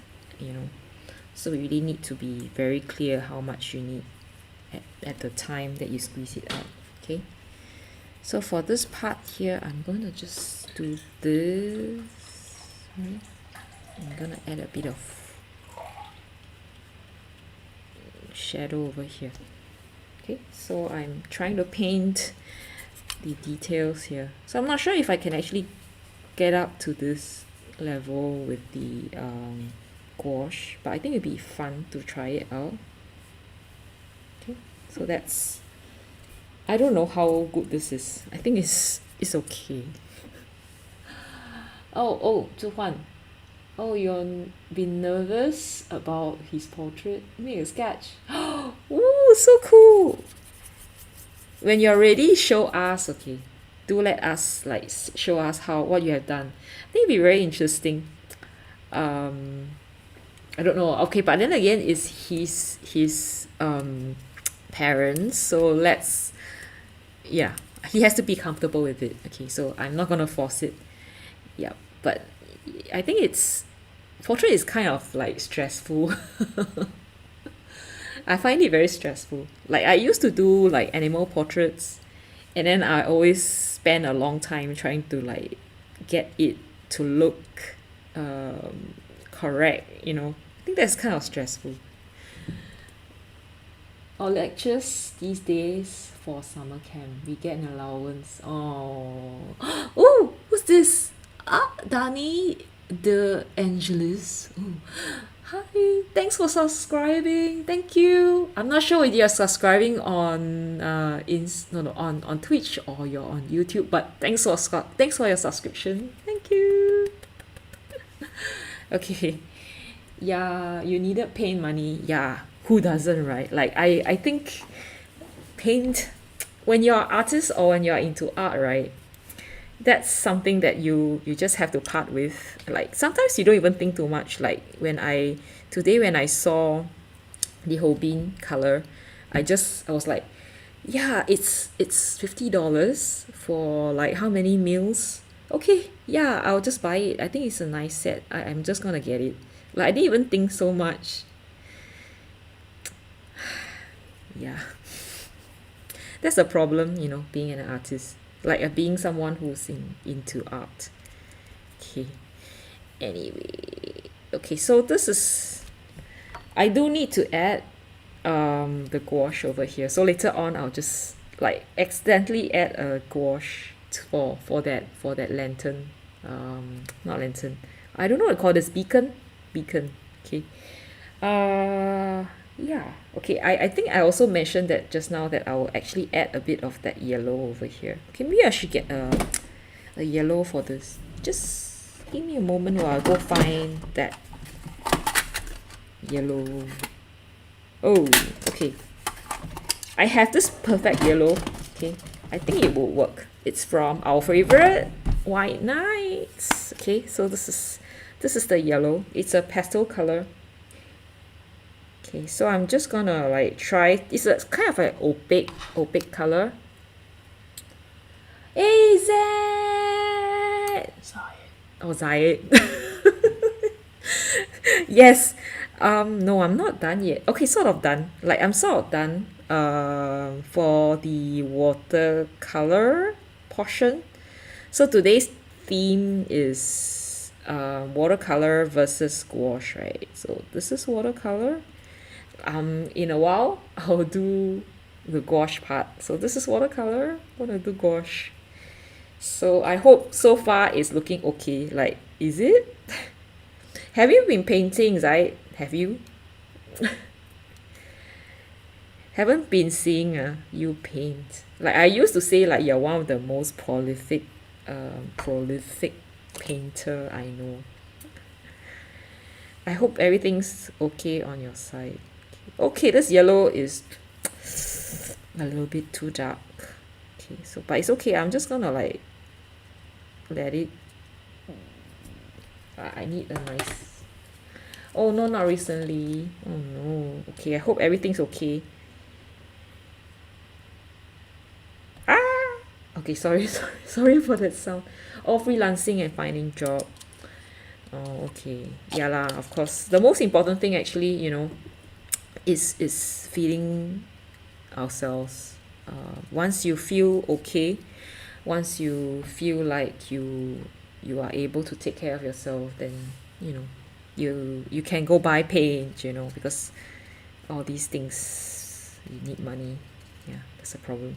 So you really need to be very clear how much you need at the time that you squeeze it out. Okay. So for this part here, I'm going to just do this. Right? I'm going to add a bit of shadow over here. Okay, so I'm trying to paint the details here. So I'm not sure if I can actually get up to this level with the gouache, but I think it'd be fun to try it out. Okay, so that's I don't know how good this is. I think it's okay. Oh, Zhuhuan. Oh, you're been nervous about his portrait? Make a sketch. Ooh, so cool. When you're ready, show us, okay. Do let us like show us what you have done. I think it'd be very interesting. I don't know. Okay, but then again, it's his parents, so yeah, he has to be comfortable with it. Okay, so I'm not gonna force it. Yeah, but I think portrait is kind of like stressful. I find it very stressful. Like I used to do like animal portraits, and then I always spend a long time trying to like get it to look correct. I think that's kind of stressful. Our lectures these days for summer camp, we get an allowance. Oh, who's this? Dani De Angelis. Oh, hi, thanks for subscribing. Thank you. I'm not sure if you're subscribing on on Twitch or you're on YouTube, but thanks for your subscription. Thank you. Okay. Yeah, you needed paint money. Yeah, who doesn't, right? Like I think paint when you're an artist or when you're into art, right? That's something that you just have to part with. Like sometimes you don't even think too much. Like today when I saw the Hobin color, I was like, yeah, it's $50 for like how many meals? Okay, yeah, I'll just buy it. I think it's a nice set. I'm just gonna get it. Like I didn't even think so much. Yeah, that's a problem, being an artist. Like being someone who's into art. Okay. Anyway, okay, so this is I do need to add the gouache over here. So later on I'll just like accidentally add a gouache for that lantern. Not lantern. I don't know what to call this, beacon. Beacon. Okay. Yeah. Okay, I think I also mentioned that just now that I will actually add a bit of that yellow over here. Okay, maybe I should get a yellow for this. Just give me a moment while I go find that yellow. Oh, okay. I have this perfect yellow. Okay, I think it will work. It's from our favorite White Nights. Okay, so this is the yellow. It's a pastel color. Okay, so I'm just gonna like try. It's a kind of an opaque color. Hey Zed! Oh, Zayed. Yes. No, I'm not done yet. Okay, sort of done. Like I'm sort of done. For the watercolor portion. So today's theme is watercolor versus gouache, right? So this is watercolor. In a while I'll do the gouache part. So this is watercolor. I'm gonna do gouache. So I hope so far it's looking okay. Like, is it? Have you been painting, Zai? Have you? Haven't been seeing you paint. Like I used to say like you're one of the most prolific painter I know. I hope everything's okay on your side. Okay, this yellow is a little bit too dark. Okay, so but it's okay. I'm just gonna like let it. I need a nice. Oh no, not recently. Oh no. Okay, I hope everything's okay. Okay, sorry for that sound. Oh, freelancing and finding job. Oh, okay. Yeah lah, of course. The most important thing actually, is feeding ourselves. Once you feel okay, once you feel like you are able to take care of yourself, then you can go buy paint, because all these things you need money. Yeah, that's a problem.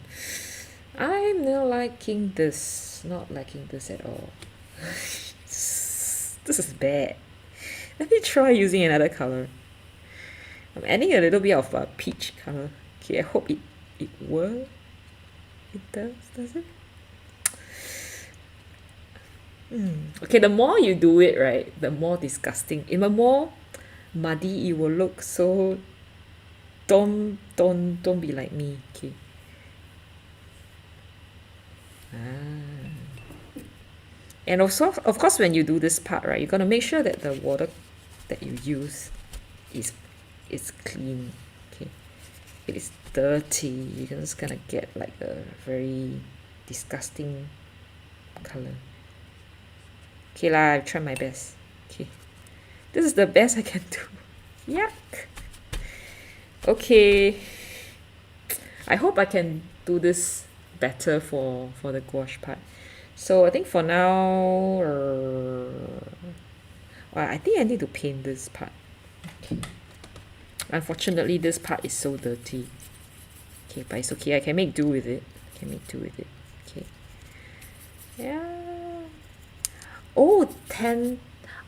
I'm not liking this. Not liking this at all. This is bad. Let me try using another color. I'm adding a little bit of a peach color. Okay, I hope it works. It does it? Okay, the more you do it, right, the more disgusting. The more muddy it will look. So don't be like me. Okay. And also, of course, when you do this part, right, you're gonna make sure that the water that you use is clean. Okay, if it's dirty, you're just gonna get like a very disgusting color. Okay lah, I try my best. Okay, this is the best I can do. Yuck. Okay, I hope I can do this better for the gouache part. So I think for now, I think I need to paint this part. Okay. Unfortunately, this part is so dirty. Okay, but it's okay. I can make do with it. Okay. Yeah. Oh, 10.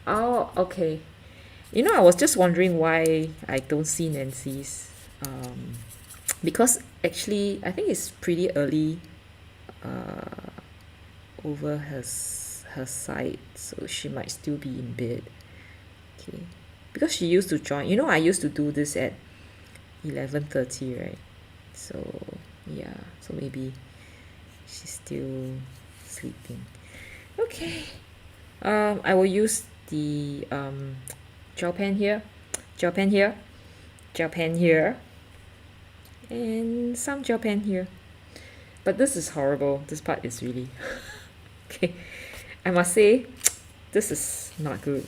Oh, okay. I was just wondering why I don't see Nancy's. Because actually, I think it's pretty early over her side, so she might still be in bed. Okay, because she used to join. I used to do this at 11:30, right? So yeah, so maybe she's still sleeping. Okay. I will use the gel pen here, And some gel pen here. But this is horrible. This part is really okay. I must say, this is not good.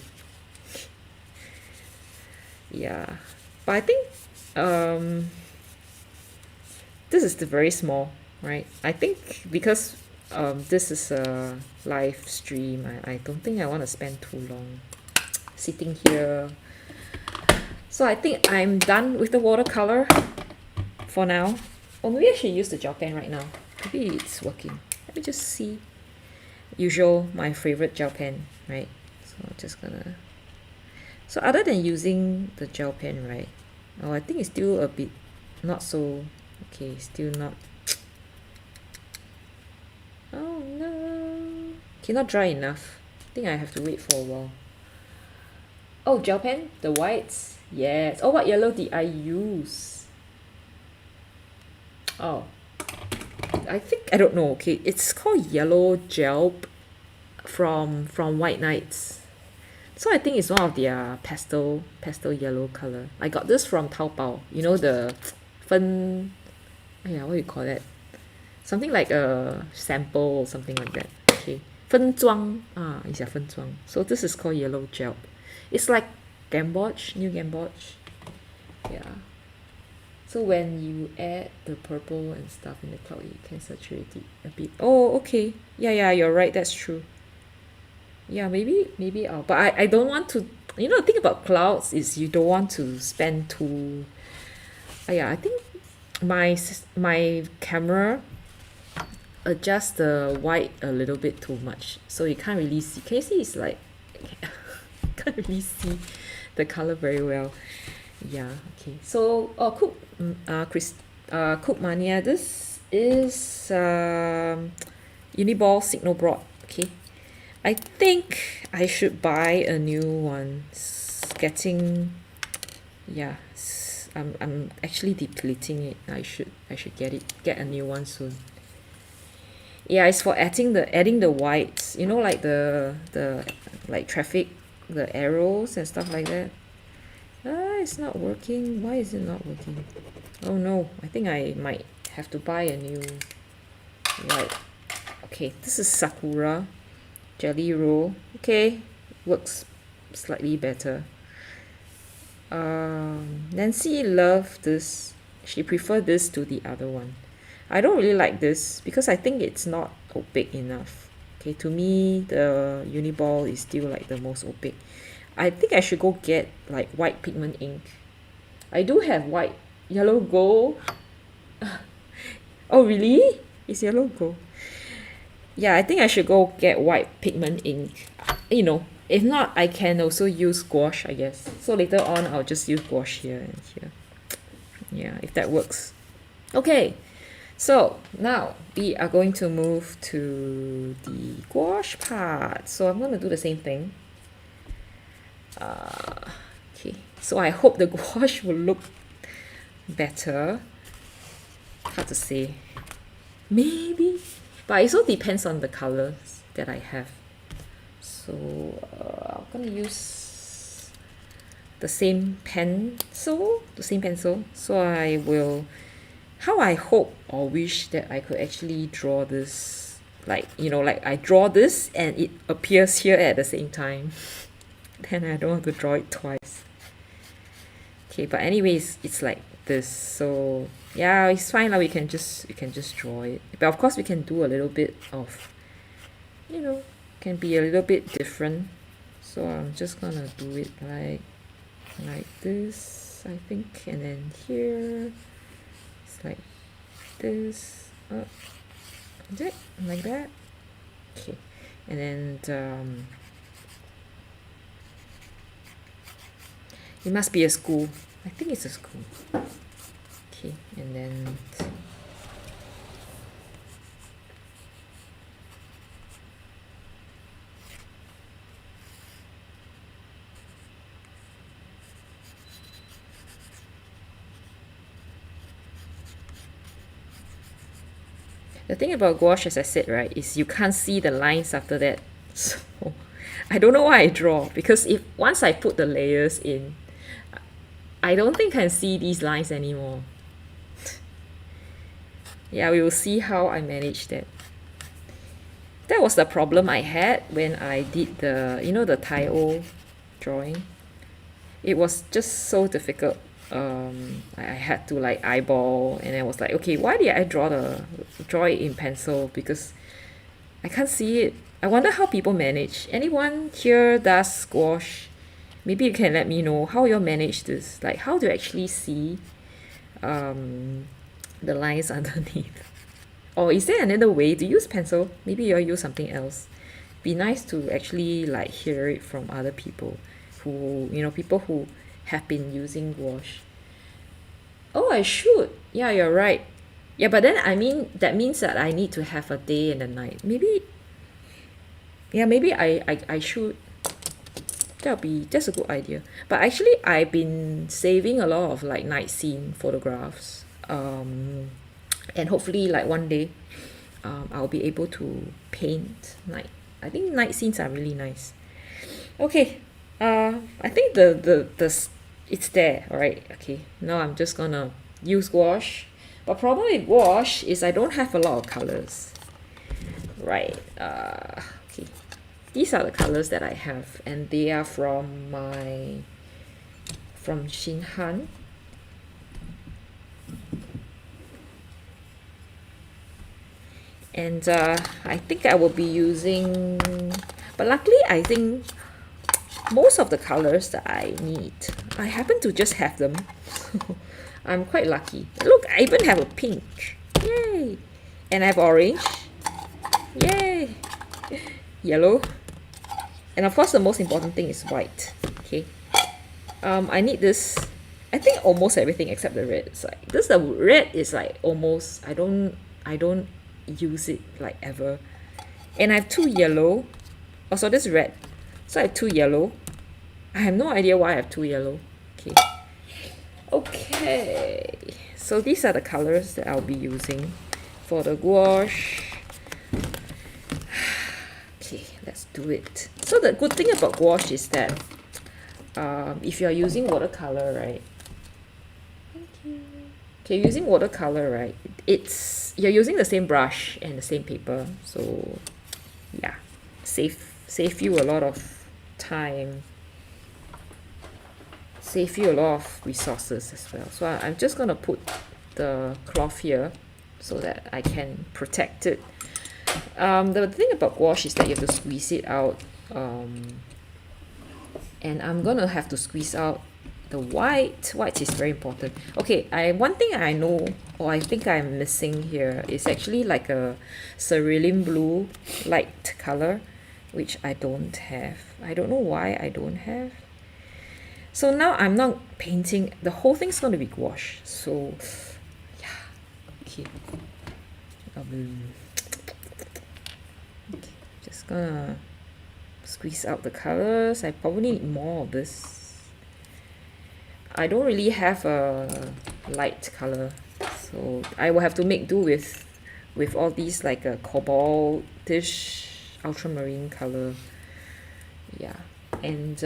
Yeah, but I think this is the very small, right? I think because this is a live stream, I don't think I want to spend too long sitting here. So I think I'm done with the watercolor for now. Or maybe I should use the gel pen right now. Maybe it's working. Let me just see. Usual, my favorite gel pen, right? So I'm just gonna... So other than using the gel pen, right? Oh, I think it's still a bit not so... Okay, still not... Oh no! Okay, not dry enough. I think I have to wait for a while. Oh, gel pen? The whites? Yes. Oh, what yellow did I use? Oh. I think, I don't know, okay. It's called yellow gel from White Nights. So I think it's one of their pastel yellow color. I got this from Taobao. You know the fen... Yeah, what do you call that? Something like a sample or something like that. Okay. 分装. It's a 分装. So this is called yellow gel. It's like gamboge, new gamboge. Yeah. So when you add the purple and stuff in the cloud, you can saturate it a bit. Oh, okay. Yeah, you're right. That's true. Yeah, maybe I'll... But I don't want to... You know, the thing about clouds is you don't want to spend too... yeah, I think my camera adjusts the white a little bit too much. So you can't really see. Can you see? It's like... can't really see the color very well. Yeah, okay. So, Cook Mania, this is Uniball Signal Board. Okay, I think I should buy a new one. It's getting, yeah, I'm actually depleting it. I should get a new one soon. Yeah, it's for adding the whites. You know, like the like traffic, the arrows and stuff like that. It's not working. Why is it not working? Oh no, I think I might have to buy a new... Right. Okay, this is Sakura Jelly Roll. Okay, works slightly better. Nancy loved this. She preferred this to the other one. I don't really like this because I think it's not opaque enough. Okay, to me, the Uniball is still like the most opaque. I think I should go get like white pigment ink. I do have white, yellow gold. Oh really? It's yellow gold. Yeah, I think I should go get white pigment ink. You know, if not, I can also use gouache, I guess. So later on, I'll just use gouache here and here. Yeah, if that works. Okay, so now we are going to move to the gouache part. So I'm going to do the same thing. Okay, so I hope the gouache will look better. Hard to say. Maybe, but it also depends on the colors that I have. So I'm gonna use the same pencil. So I will... How I hope or wish that I could actually draw this, like, you know, like I draw this and it appears here at the same time. Then I don't have to draw it twice. Okay, but anyways, it's like this. So yeah, it's fine. We can just draw it. But of course, we can do a little bit of, you know, can be a little bit different. So I'm just gonna do it like this, I think, and then here it's like this. Is it like that? Okay, and then it must be a school. I think it's a school. Okay, and then the thing about gouache, as I said, right, is you can't see the lines after that. So I don't know why I draw, because if once I put the layers in, I don't think I can see these lines anymore. Yeah, we will see how I manage that. That was the problem I had when I did the, you know, the Tai-O drawing. It was just so difficult. I had to like eyeball, and I was like, okay, why did I draw it in pencil? Because I can't see it. I wonder how people manage. Anyone here does gouache? Maybe you can let me know how you manage this. Like, how do you actually see the lines underneath? Or is there another way to use pencil? Maybe you'll use something else. Be nice to actually like hear it from other people who, you know, people who have been using gouache. Oh, I should. Yeah, you're right. Yeah, but then I mean that means that I need to have a day and a night. Maybe, yeah, maybe I should. That's a good idea. But actually I've been saving a lot of like night scene photographs. And hopefully like one day I'll be able to paint night. I think night scenes are really nice. Okay. I think it's there, alright. Okay. Now I'm just gonna use gouache. But problem with gouache is I don't have a lot of colors. Right. Okay. These are the colors that I have, and they are from Shinhan. And I think I will be using, but luckily I think most of the colors that I need, I happen to just have them. I'm quite lucky. Look, I even have a pink. Yay! And I have orange. Yay! Yellow. And of course the most important thing is white. Okay. I need this. I think almost everything except the red. It's like this, the red is like almost, I don't use it like ever. And I have two yellow. Also this red. So I have two yellow. I have no idea why I have two yellow. Okay. Okay. So these are the colors that I'll be using for the gouache. Okay, let's do it. So the good thing about gouache is that if you're using watercolor, right? Thank you. Okay, using watercolor, right? You're using the same brush and the same paper, so yeah, save you a lot of time, save you a lot of resources as well. So I'm just gonna put the cloth here so that I can protect it. The thing about gouache is that you have to squeeze it out, and I'm gonna have to squeeze out the white. White is very important. Okay, one thing I know, or I think I'm missing here, is actually like a cerulean blue light color, which I don't have. I don't know why I don't have. So now I'm not painting. The whole thing's gonna be gouache. So yeah, okay. Okay, just gonna squeeze out the colors. I probably need more of this. I don't really have a light color, so I will have to make do with all these like a cobaltish ultramarine color. Yeah, and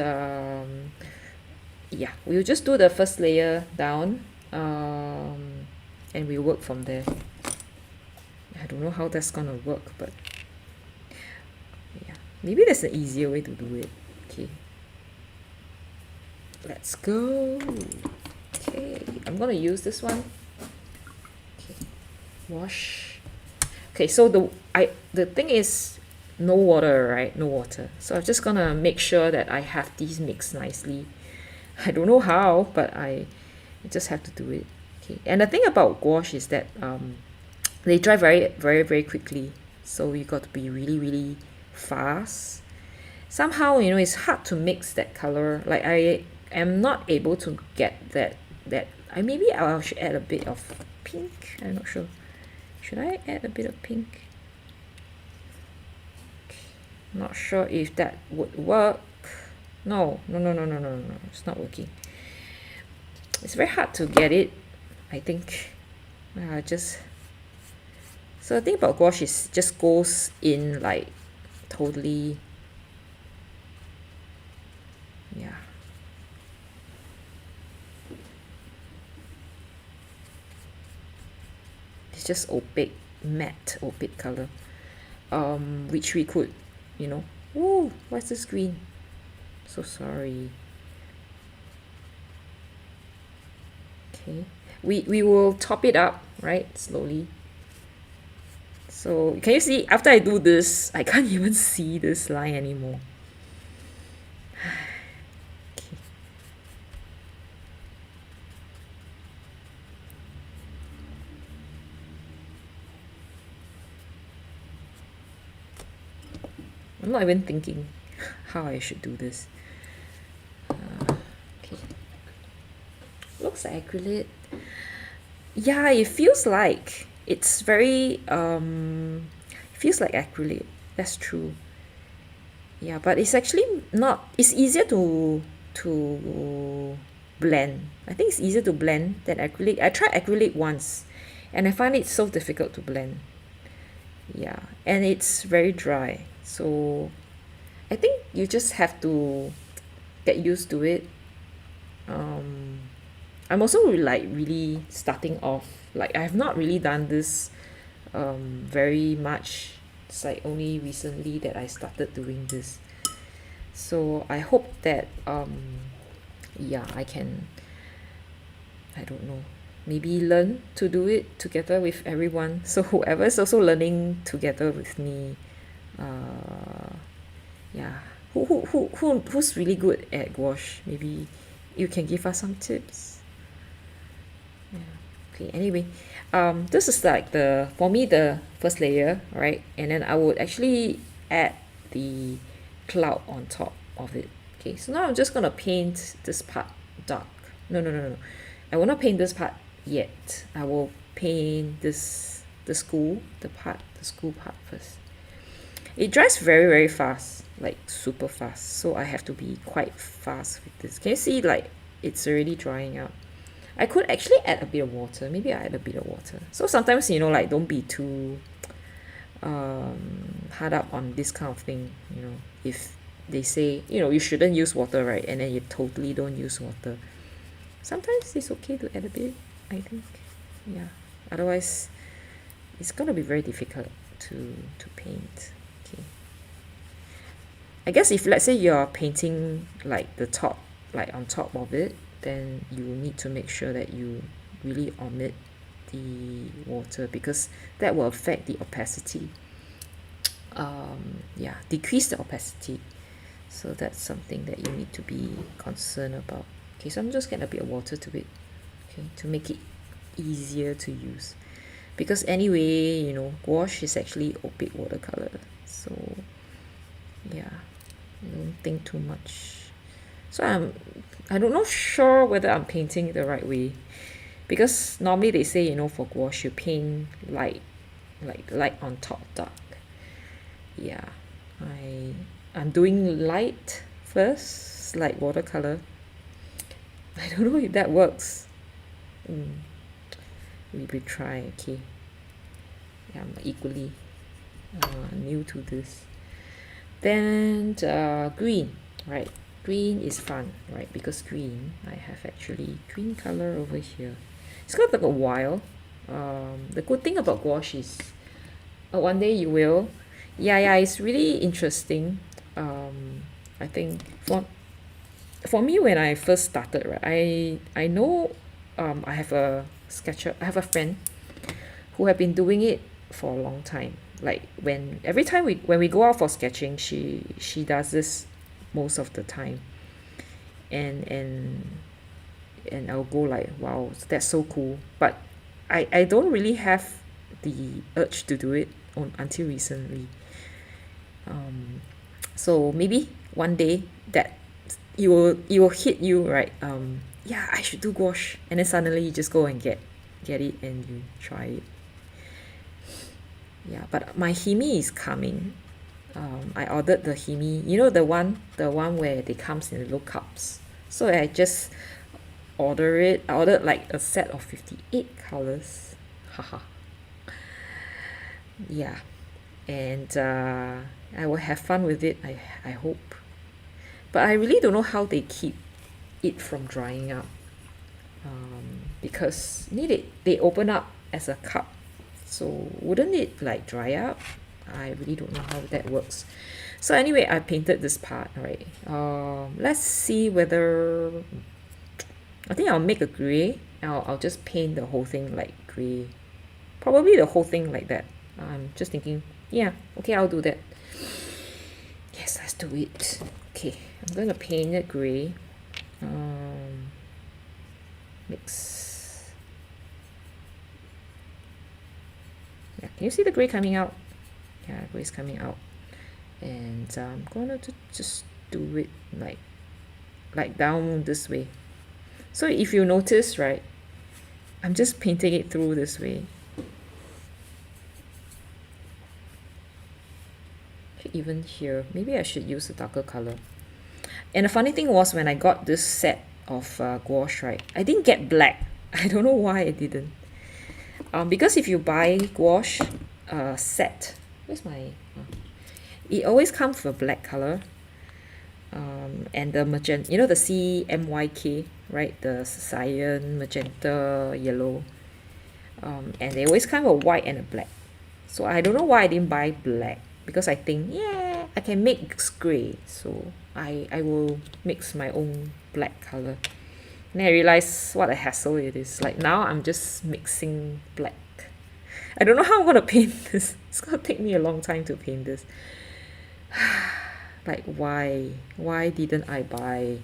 yeah, we'll just do the first layer down, and we work from there. I don't know how that's gonna work, but yeah, maybe there's an easier way to do it. Okay, let's go. Okay, I'm gonna use this one. Okay, wash. Okay, so the thing is no water, right? No water. So I'm just gonna make sure that I have these mixed nicely. I don't know how, but I just have to do it. Okay, and the thing about gouache is that they dry very, very, very quickly. So you got to be really, really fast. Somehow, you know, it's hard to mix that color. Like I am not able to get that. Maybe I should add a bit of pink. I'm not sure. Should I add a bit of pink? Not sure if that would work. No. It's not working. It's very hard to get it, I think. So the thing about gouache is just goes in like totally. Yeah. it's just opaque, matte opaque color, which we could, you know, ooh, what's this green? So sorry. Okay, we will top it up, right, slowly. So can you see, after I do this, I can't even see this line anymore. Okay. I'm not even thinking how I should do this. Okay. Looks acrylic. Yeah, it feels like it's very feels like acrylic. That's true. Yeah, but it's actually not. It's easier to blend. I think it's easier to blend than acrylic. I tried acrylic once, and I find it so difficult to blend. Yeah, and it's very dry. So I think you just have to get used to it. I'm also like really starting off. Like I have not really done this very much. It's like only recently that I started doing this. So I hope that yeah, I can, I don't know, maybe learn to do it together with everyone. So whoever is also learning together with me, yeah, who's really good at gouache? Maybe you can give us some tips. Yeah. Okay, anyway, this is like the, for me, the first layer, right? And then I would actually add the cloud on top of it. Okay, so now I'm just gonna paint this part dark. No. I will not paint this part yet. I will paint this, the school part first. It dries very, very fast, like super fast. So I have to be quite fast with this. Can you see, like, it's already drying out? I could actually add a bit of water. Maybe I add a bit of water. So sometimes, you know, like, don't be too hard up on this kind of thing, you know. If they say, you know, you shouldn't use water, right? And then you totally don't use water. Sometimes it's okay to add a bit, I think. Yeah. Otherwise, it's gonna be very difficult to paint. Okay. I guess if, let's say, you're painting like the top, like on top of it, then you need to make sure that you really omit the water, because that will affect the opacity. Yeah, decrease the opacity. So that's something that you need to be concerned about. Okay, so I'm just getting a bit of water to it, okay, to make it easier to use. Because anyway, you know, gouache is actually opaque watercolor. So yeah, don't think too much. So I don't know sure whether I'm painting it the right way, because normally they say, you know, for gouache you paint light, like light on top dark. Yeah, I'm doing light first, like watercolor. I don't know if that works. We try. Okay, yeah, I'm equally new to this. Then green, right? Green is fun, right? Because green, I have actually green color over here. It's gonna take a while. The good thing about gouache is one day you will. Yeah, it's really interesting. I think for me, when I first started, right, I know I have a sketcher. I have a friend who have been doing it for a long time. Like every time when we go out for sketching, she does this most of the time, and I'll go like, wow, that's so cool. But I don't really have the urge to do it until recently. So maybe one day that it will hit you, right? Yeah, I should do gouache, and then suddenly you just go and get it and you try it. Yeah, but my himi is coming. I ordered the himi, you know, the one where they comes in little cups. So I just order it. I ordered like a set of 58 colors. Haha. Yeah, and I will have fun with it. I hope. But I really don't know how they keep it from drying up. Because they open up as a cup, So wouldn't it like dry up? I really don't know how that works. So anyway, I painted this part, right? Let's see whether I think I'll make a gray. I'll just paint the whole thing like gray. Probably the whole thing like that. I'm just thinking, yeah, okay, I'll do that. Yes, let's do it. Okay, I'm gonna paint it gray. Mix. Yeah, can you see the gray coming out? Yeah, gray's coming out. And I'm gonna just do it like down this way. So if you notice, right, I'm just painting it through this way. Even here, maybe I should use a darker color. And the funny thing was, when I got this set of gouache, right, I didn't get black. I don't know why I didn't. Because if you buy gouache set, where's my it always comes with a black color, and the magenta, you know, the CMYK, right, the cyan, magenta, yellow, and they always come with a white and a black. So I don't know why I didn't buy black, because I think, yeah, I can mix gray, so I will mix my own black color. And then I realized what a hassle it is. Like now I'm just mixing black. I don't know how I'm gonna paint this. It's gonna take me a long time to paint this. Like why didn't I buy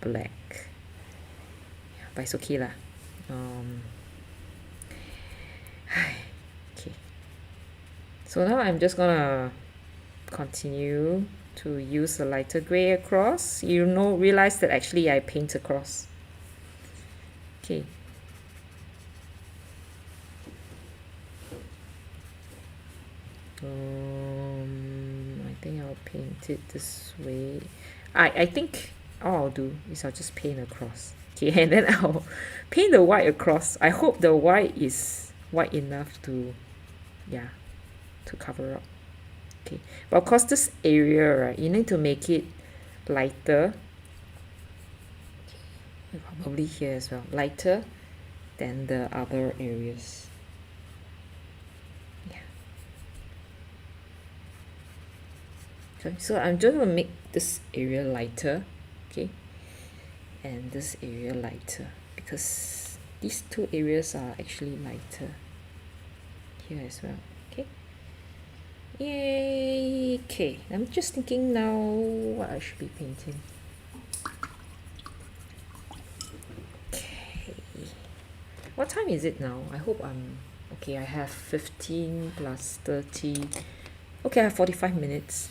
black? But it's okay lah. Okay, so now I'm just gonna continue to use a lighter gray across. You know, realize that actually I paint across. Okay. I think I'll paint it this way. I think all I'll do is I'll just paint across. Okay, and then I'll paint the white across. I hope the white is white enough to, yeah, to cover up. Okay, but of course this area, right, you need to make it lighter. Okay, probably here as well, lighter than the other areas. Yeah. Okay, so I'm just gonna make this area lighter, okay, and this area lighter, because these two areas are actually lighter here as well. Okay. Yay! Okay, I'm just thinking now what I should be painting. Okay, what time is it now? I hope I'm okay. I have 15 plus 30. Okay, I have 45 minutes.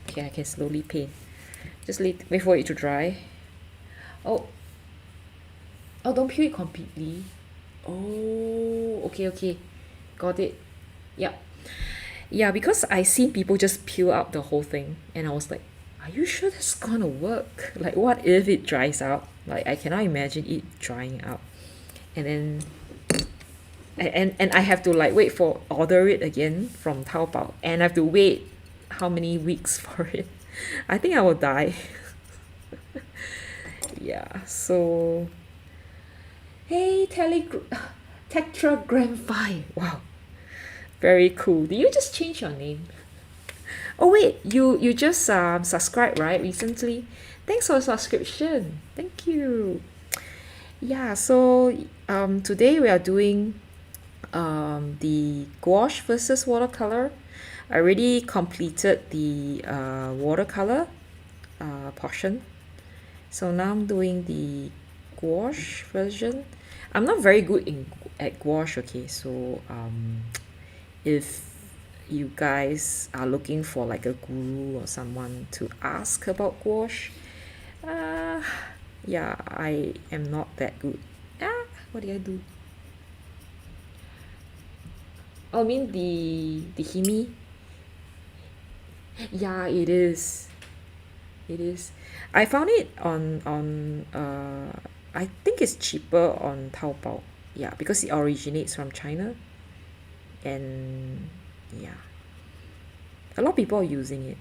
Okay, I can slowly paint. Just wait for it to dry. Oh, don't peel it completely. Oh, okay, got it. Yeah, because I seen people just peel out the whole thing, and I was like, are you sure that's gonna work? Like, what if it dries out? Like, I cannot imagine it drying out. And then and I have to like order it again from Taobao, and I have to wait how many weeks for it. I think I will die. Yeah, so hey, Tetragram 5. Wow, very cool. Did you just change your name? Oh wait, you just subscribed, right, recently? Thanks for the subscription. Thank you. Yeah, so today we are doing the gouache versus watercolor. I already completed the watercolor portion. So now I'm doing the gouache version. I'm not very good at gouache, okay, so if you guys are looking for like a guru or someone to ask about gouache, yeah, I am not that good. What did I do? Oh, I mean the Himi. Yeah, it is. It is. I found it on I think it's cheaper on Taobao. Yeah, because it originates from China. And yeah, a lot of people are using it.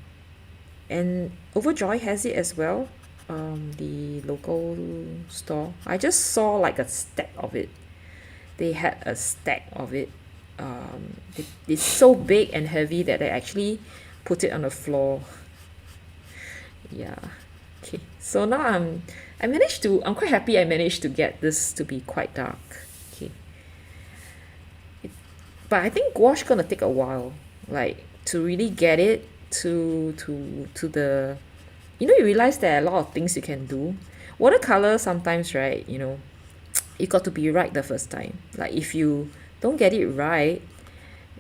And Overjoy has it as well. The local store. I just saw like a stack of it. they had a stack of it. It's so big and heavy that they actually put it on the floor. Yeah. Okay. So now I'm quite happy I managed to get this to be quite dark. Okay. But I think gouache gonna take a while, like to really get it to the, you realize there are a lot of things you can do. Watercolor sometimes, right, you got to be right the first time. Like if you don't get it right,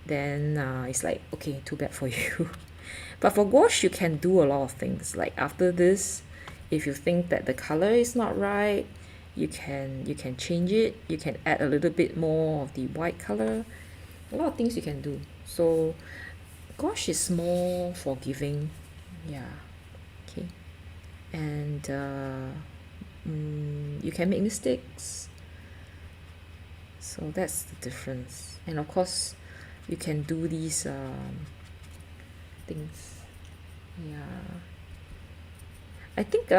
then it's like, okay, too bad for you. But for gouache, you can do a lot of things. Like after this, if you think that the color is not right, you can change it. You can add a little bit more of the white color. A lot of things you can do. So gouache is more forgiving. Yeah. Okay. And you can make mistakes. So that's the difference. And of course, you can do these things. Yeah. I think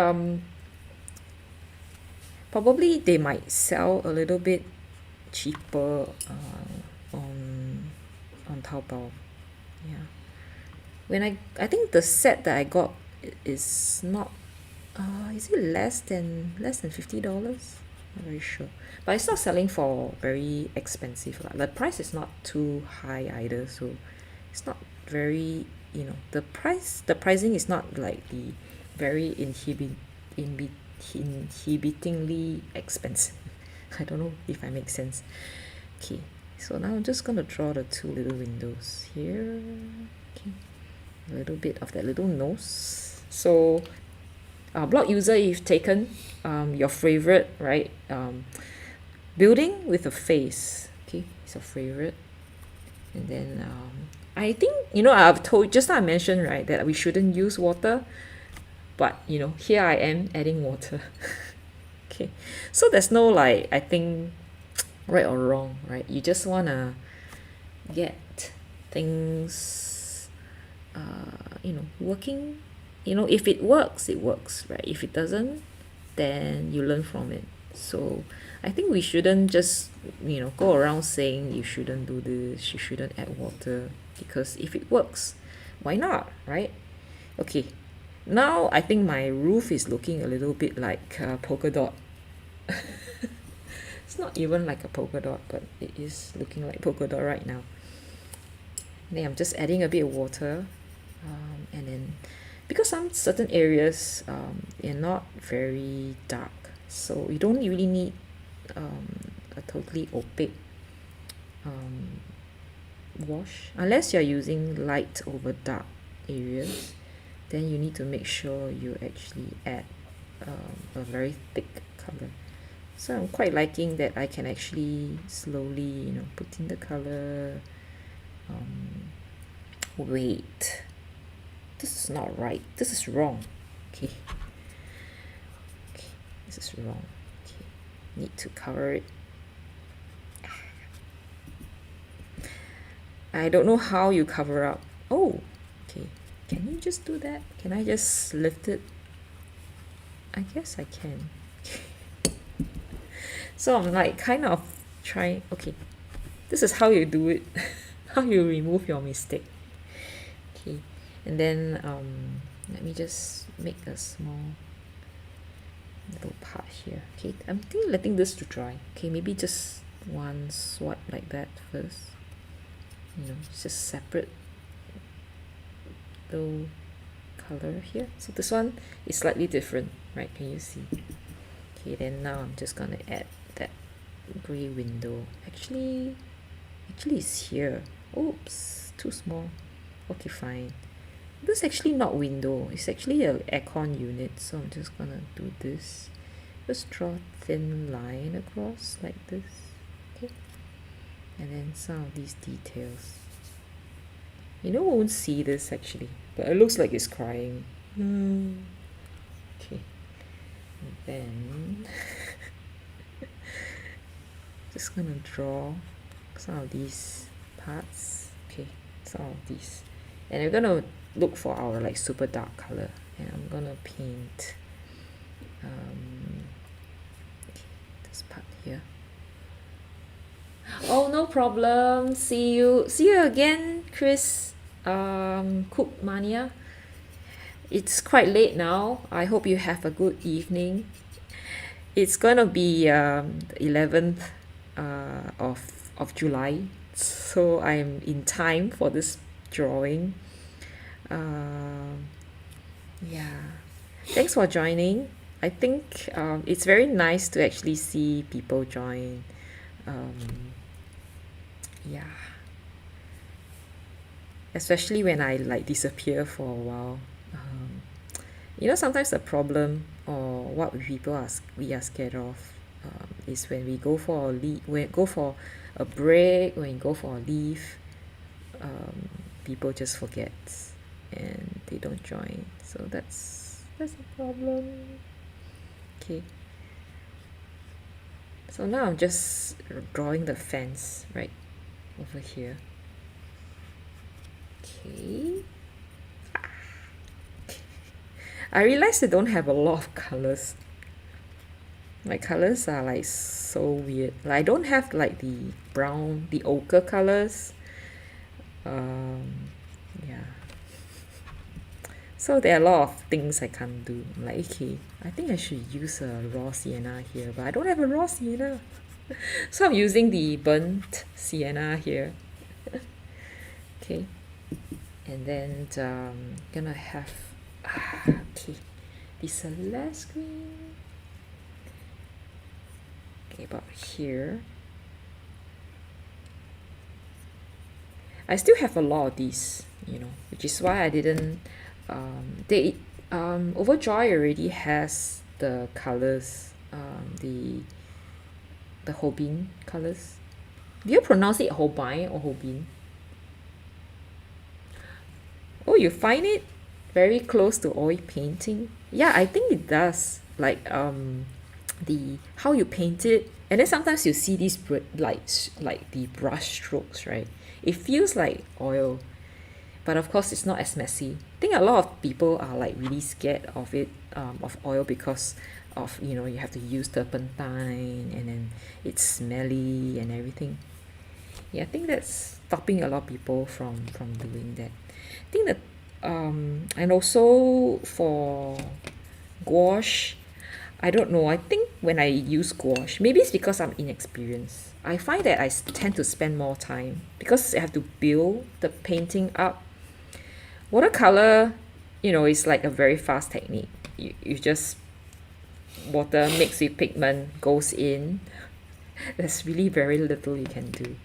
probably they might sell a little bit cheaper on Taobao. Yeah. When I think the set that I got is not is it less than $50? Not very sure. But it's not selling for very expensive. The price is not too high either, so it's not very, the pricing is not like the very inhibitingly expensive. I don't know if I make sense. Okay, so now I'm just gonna draw the two little windows here. Okay, a little bit of that little nose. So blog user, you've taken your favorite, right, building with a face. Okay, it's a favorite. And then I think, I've told, just now I mentioned, right, that we shouldn't use water, but here I am adding water. Okay, so there's no, like, I think, right or wrong, right? You just want to get things working. If it works, it works, right? If it doesn't, then you learn from it. So I think we shouldn't just go around saying you shouldn't do this, you shouldn't add water, because if it works, why not, right? Okay, now I think my roof is looking a little bit like a polka dot. It's not even like a polka dot, but it is looking like polka dot right now. Then I'm just adding a bit of water, and then because some certain areas are not very dark, so you don't really need a totally opaque wash, unless you're using light over dark areas. Then you need to make sure you actually add a very thick color. So I'm quite liking that I can actually slowly put in the color. Wait, this is not right, this is wrong. Okay, this is wrong. Okay, need to cover it. I don't know how you cover up. Oh, okay, can you just do that? Can I just lift it? I guess I can. So I'm like kind of trying. Okay, this is how you do it. How you remove your mistake. Okay, and then let me just make a small little part here. Okay, I'm letting this to dry. Okay, maybe just one swipe like that first. Just separate the color here. So this one is slightly different, right? Can you see? Okay, then now I'm just gonna add that gray window. Actually it's here. Oops, too small. Okay, fine. This is actually not window, it's actually an aircon unit. So I'm just gonna do this. Just draw a thin line across like this. Okay, and then some of these details. You won't see this actually, but it looks like it's crying. Okay, and then just gonna draw some of these parts. Okay, some of these, and we're gonna look for our like super dark color, and I'm gonna paint okay, this part here. Oh, no problem. See you again, Chris. Cook Mania. It's quite late now. I hope you have a good evening. It's gonna be the 11th of July, so I'm in time for this drawing. Um, yeah. Thanks for joining. I think it's very nice to actually see people join. Um, yeah. Especially when I like disappear for a while. Um, sometimes the problem or what we are scared of is when we go for a leave, when go for a break, when you go for a leave, people just forget and they don't join. So that's a problem. Okay. So now I'm just drawing the fence right over here. Okay. I realized I don't have a lot of colors. My colors are like so weird. Like I don't have like the brown, the ochre colors. Yeah. So there are a lot of things I can't do. I'm like, okay, I think I should use a raw sienna here, but I don't have a raw sienna. So I'm using the burnt sienna here. Okay. And then gonna have okay, the celeste green. Okay, about here. I still have a lot of these, which is why I didn't. Overjoy already has the colors, the Hobin colors. Do you pronounce it Hobin or Hobin? Oh, you find it very close to oil painting? Yeah, I think it does. Like the how you paint it, and then sometimes you see these like the brush strokes, right? It feels like oil, but of course it's not as messy. I think a lot of people are like really scared of it, of oil, because of you have to use turpentine and then it's smelly and everything. Yeah, I think that's stopping a lot of people from doing that. I think that and also for gouache, I don't know. I think when I use gouache, maybe it's because I'm inexperienced. I find that I tend to spend more time because I have to build the painting up. Watercolor, is like a very fast technique. You just water mixed with pigment goes in. There's really very little you can do.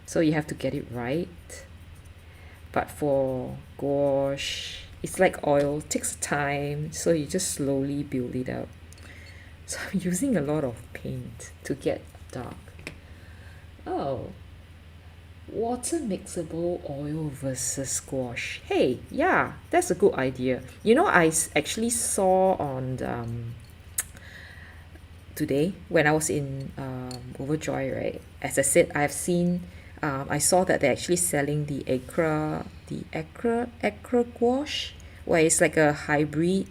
So you have to get it right. But for gouache, it's like oil, takes time, so you just slowly build it up. So I'm using a lot of paint to get dark. Oh, water mixable oil versus gouache. Hey, yeah, that's a good idea. I actually saw on today when I was in Overjoy, right? As I said, I saw that they're actually selling the acra gouache, where it's like a hybrid,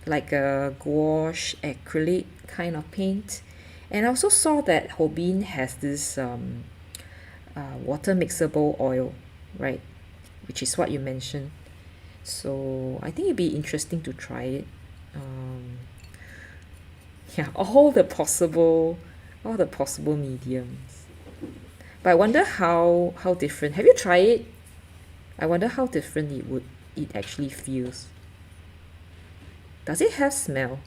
like a gouache acrylic kind of paint. And I also saw that Hobin has this water mixable oil, right? Which is what you mentioned. So I think it'd be interesting to try it. Yeah, all the possible mediums. But I wonder how different. Have you tried it? I wonder how different it actually feels. Does it have smell?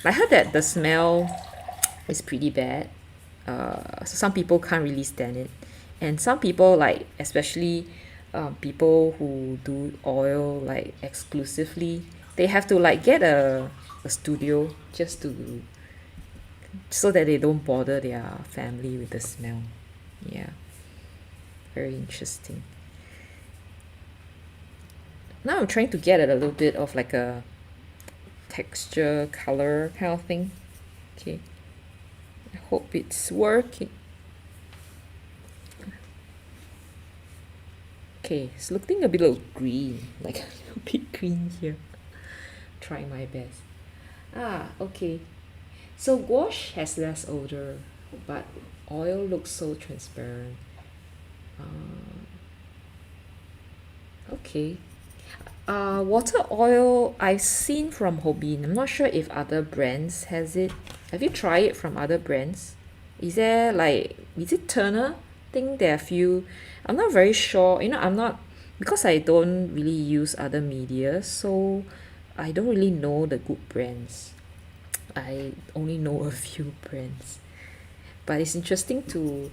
I heard that the smell is pretty bad. So some people can't really stand it, and some people, like especially people who do oil like exclusively, they have to like get a studio just to so that they don't bother their family with the smell. Yeah, very interesting. Now I'm trying to get at a little bit of like a texture color kind of thing. Okay, I hope it's working. Okay, it's looking a bit green, like a little bit green here. Try my best. Okay. So gouache has less odor, but oil looks so transparent. Okay. Water oil I've seen from Hobin. I'm not sure if other brands has it. Have you tried it from other brands? Is there like, is it Turner? I think there are few. I'm not very sure. I'm not, because I don't really use other media, so I don't really know the good brands. I only know a few brands. But it's interesting to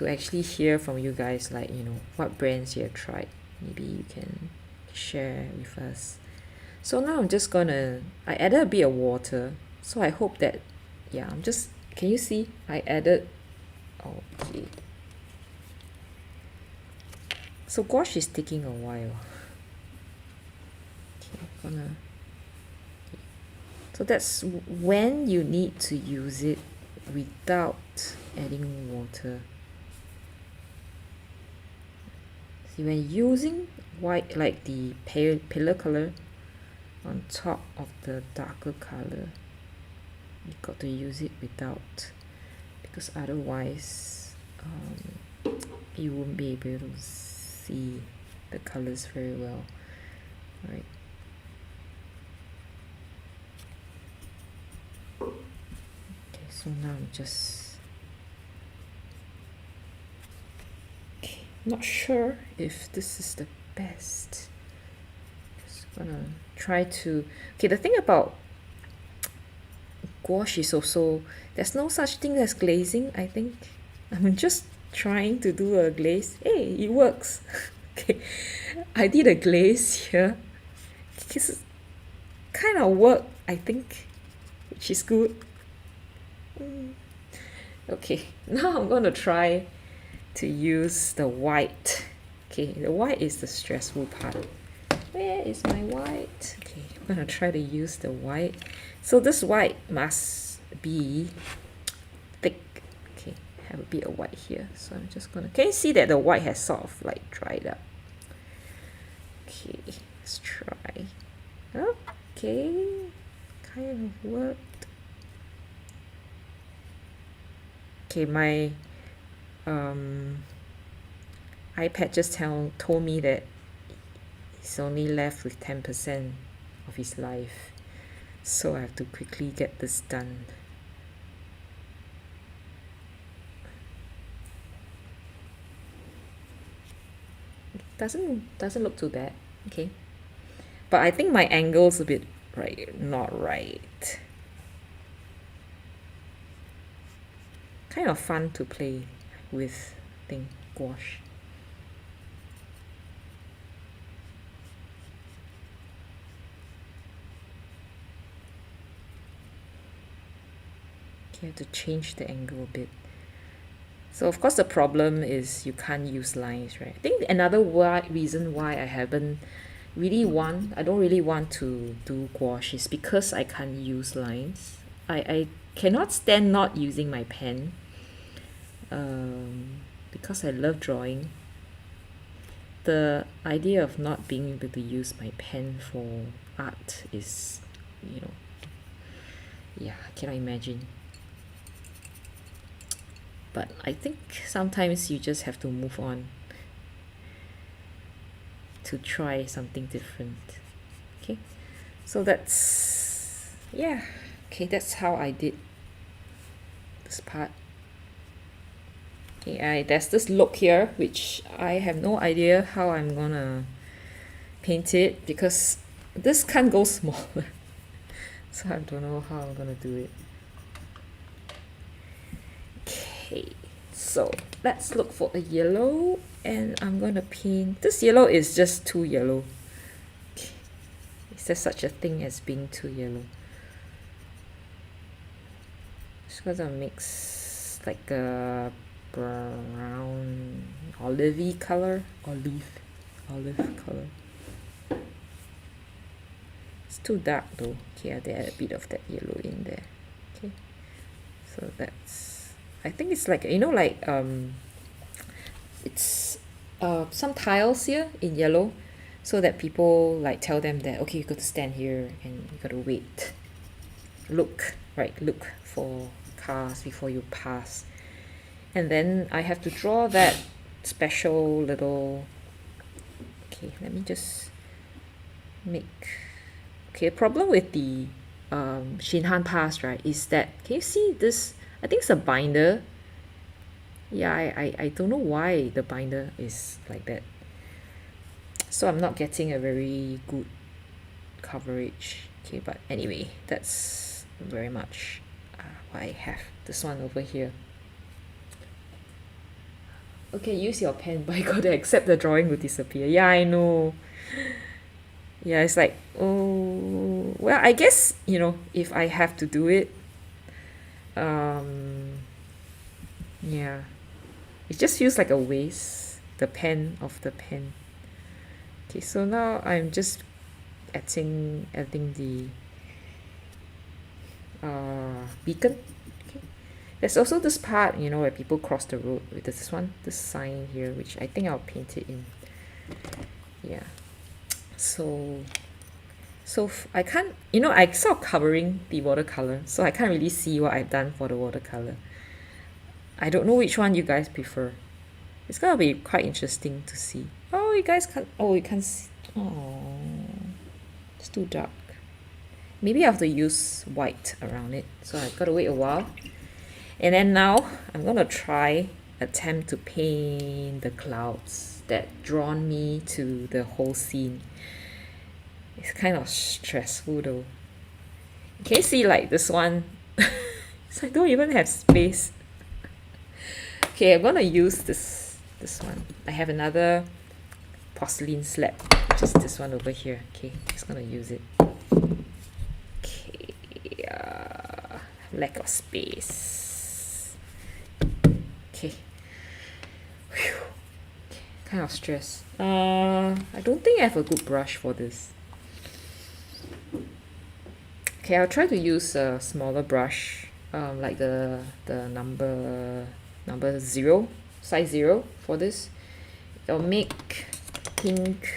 actually hear from you guys, like, what brands you have tried. Maybe you can share with us. So now I'm just gonna, I added a bit of water. So I hope that, yeah, can you see? I added, okay. So gouache is taking a while. Okay, so that's when you need to use it without adding water. See, when using white, like the paler color on top of the darker color, you got to use it without, because otherwise you won't be able to see the colors very well. All right. Okay, so now I'm just not sure if this is the best. Just gonna try to, okay, the thing about gouache is also, there's no such thing as glazing, I think. I'm just trying to do a glaze. Hey, it works. Okay, I did a glaze here. It's kind of work, I think, which is good. Okay, now I'm gonna try to use the white. Okay, the white is the stressful part. Where is my white? Okay, I'm gonna try to use the white. So this white must be thick. Okay, have a bit of white here. So I'm just gonna, can you see that the white has sort of like dried up? Okay, let's try. Okay, kind of worked. Okay, my iPad just told me that he's only left with 10% of his life, so I have to quickly get this done. Doesn't look too bad. Okay, but I think my angle's a bit not right. Kind of fun to play with gouache. You have to change the angle a bit. So of course the problem is you can't use lines, right? I think another reason why I don't really want to do gouache is because I can't use lines. I cannot stand not using my pen, because I love drawing. The idea of not being able to use my pen for art is, yeah, I cannot imagine. But I think sometimes you just have to move on to try something different. Okay, so that's, yeah, okay, that's how I did this part. Okay, there's this look here which I have no idea how I'm gonna paint it, because this can't go smaller. So I don't know how I'm gonna do it. Okay, so let's look for a yellow, and I'm gonna paint. This yellow is just too yellow. Okay. Is there such a thing as being too yellow? Just gonna mix like a brown olive color. It's too dark though. Okay, I add a bit of that yellow in there. Okay, so that's, I think it's like, it's some tiles here in yellow, so that people like tell them that, okay, you got to stand here and you got to wait, look for cars before you pass. And then I have to draw that special little, okay, let me just make, okay, problem with the Shinhan Pass, right, is that, can you see this? I think it's a binder. Yeah, I don't know why the binder is like that. So I'm not getting a very good coverage. Okay, but anyway, that's very much what I have. This one over here. Okay, use your pen, but I gotta accept the drawing will disappear. Yeah, I know. Yeah, it's like, oh, well, I guess, you know, if I have to do it, yeah, it just feels like a waste, the pen of the pen. Okay, so now I'm just adding the beacon. Okay, there's also this part, you know, where people cross the road with this one, this sign here, which I think I'll paint it in. Yeah, so I can't, you know, I sort of covering the watercolor, so I can't really see what I've done for the watercolor. I don't know which one you guys prefer. It's gonna be quite interesting to see. Oh, you guys can't, oh, you can't see. Oh, it's too dark. Maybe I have to use white around it, so I've got to wait a while. And then now I'm gonna try attempt to paint the clouds that drawn me to the whole scene. It's kind of stressful though. Can you see, like, this one? So I don't even have space. Okay, I'm gonna use this one. I have another porcelain slab, which is this one over here. Okay, just gonna use it. Okay, lack of space. Okay. Whew. Kind of stress. I don't think I have a good brush for this. Okay, I'll try to use a smaller brush, like the number 0, size 0 for this. It'll make pink,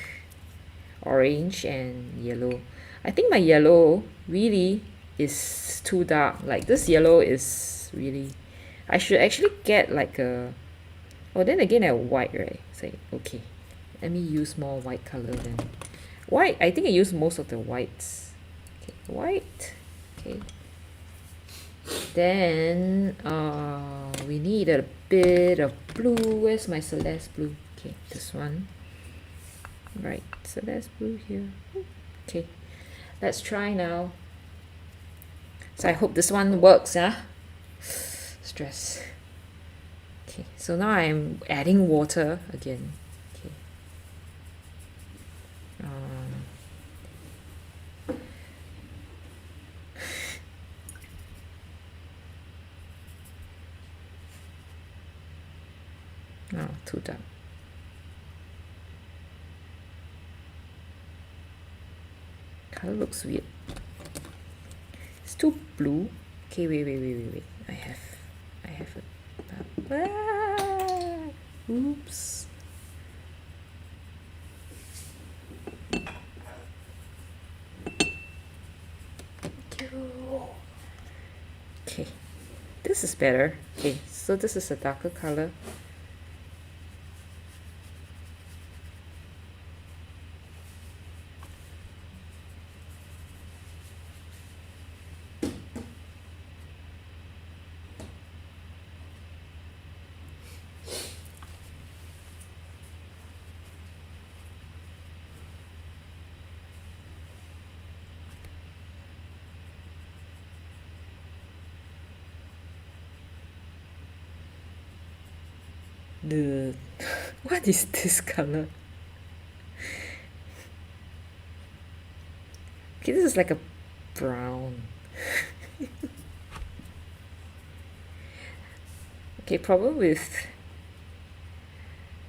orange, and yellow. I think my yellow really is too dark. Like, this yellow is really, I should actually get like a, oh, then again I have white, right? Say, okay, let me use more white color then. White, I think I use most of the whites. Okay, white. Okay. Then we need a bit of blue. Where's my Celeste blue? Okay, this one. Right, Celeste blue here. Okay, let's try now. So I hope this one works, huh? Stress. Okay, so now I'm adding water again. Okay. Oh, too dark. Color looks weird. It's too blue. Okay, wait. I have a oops. Okay, this is better. Okay, so this is a darker color. The what is this color? Okay, this is like a brown. Okay, problem with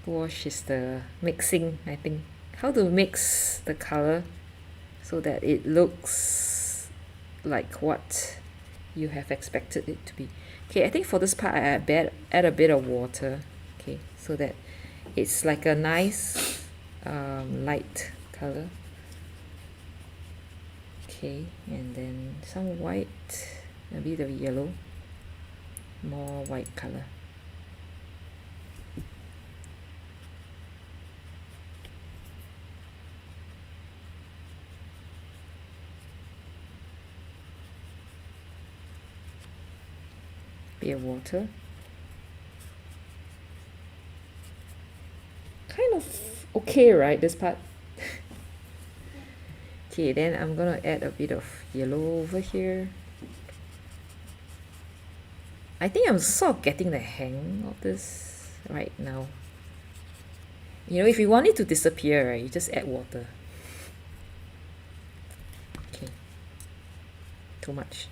gouache is the mixing, I think. How to mix the color so that it looks like what you have expected it to be. Okay, I think for this part I add a bit of water. Okay, so that it's like a nice light color. Okay, and then some white, a bit of yellow, more white color. Bit of water. Kind of okay, right, this part? Okay, then I'm gonna add a bit of yellow over here. I think I'm sort of getting the hang of this right now. You know, if you want it to disappear, right, you just add water. Okay, too much.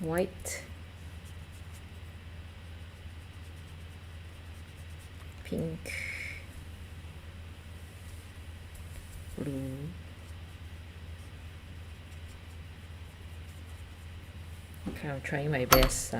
White, pink, blue, kind of trying my best.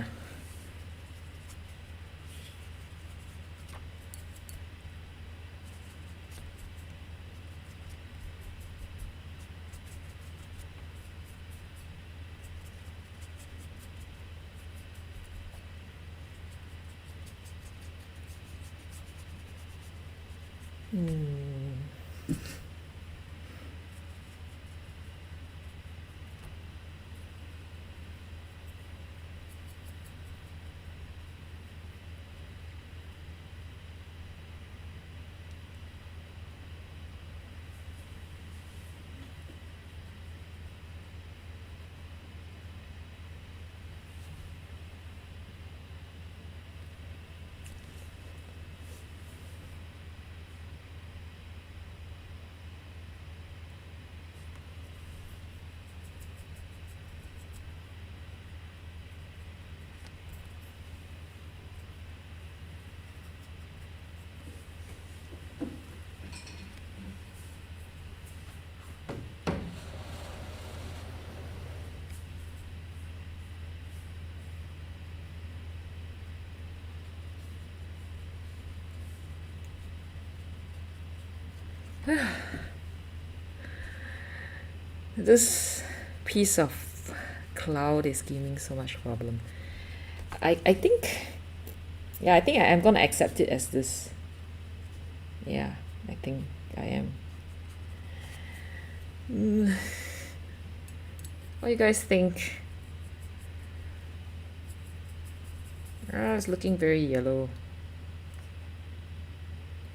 This piece of cloud is giving so much problem. I think, yeah, I think I am gonna accept it as this. Yeah, I think I am. What do you guys think? It's looking very yellow.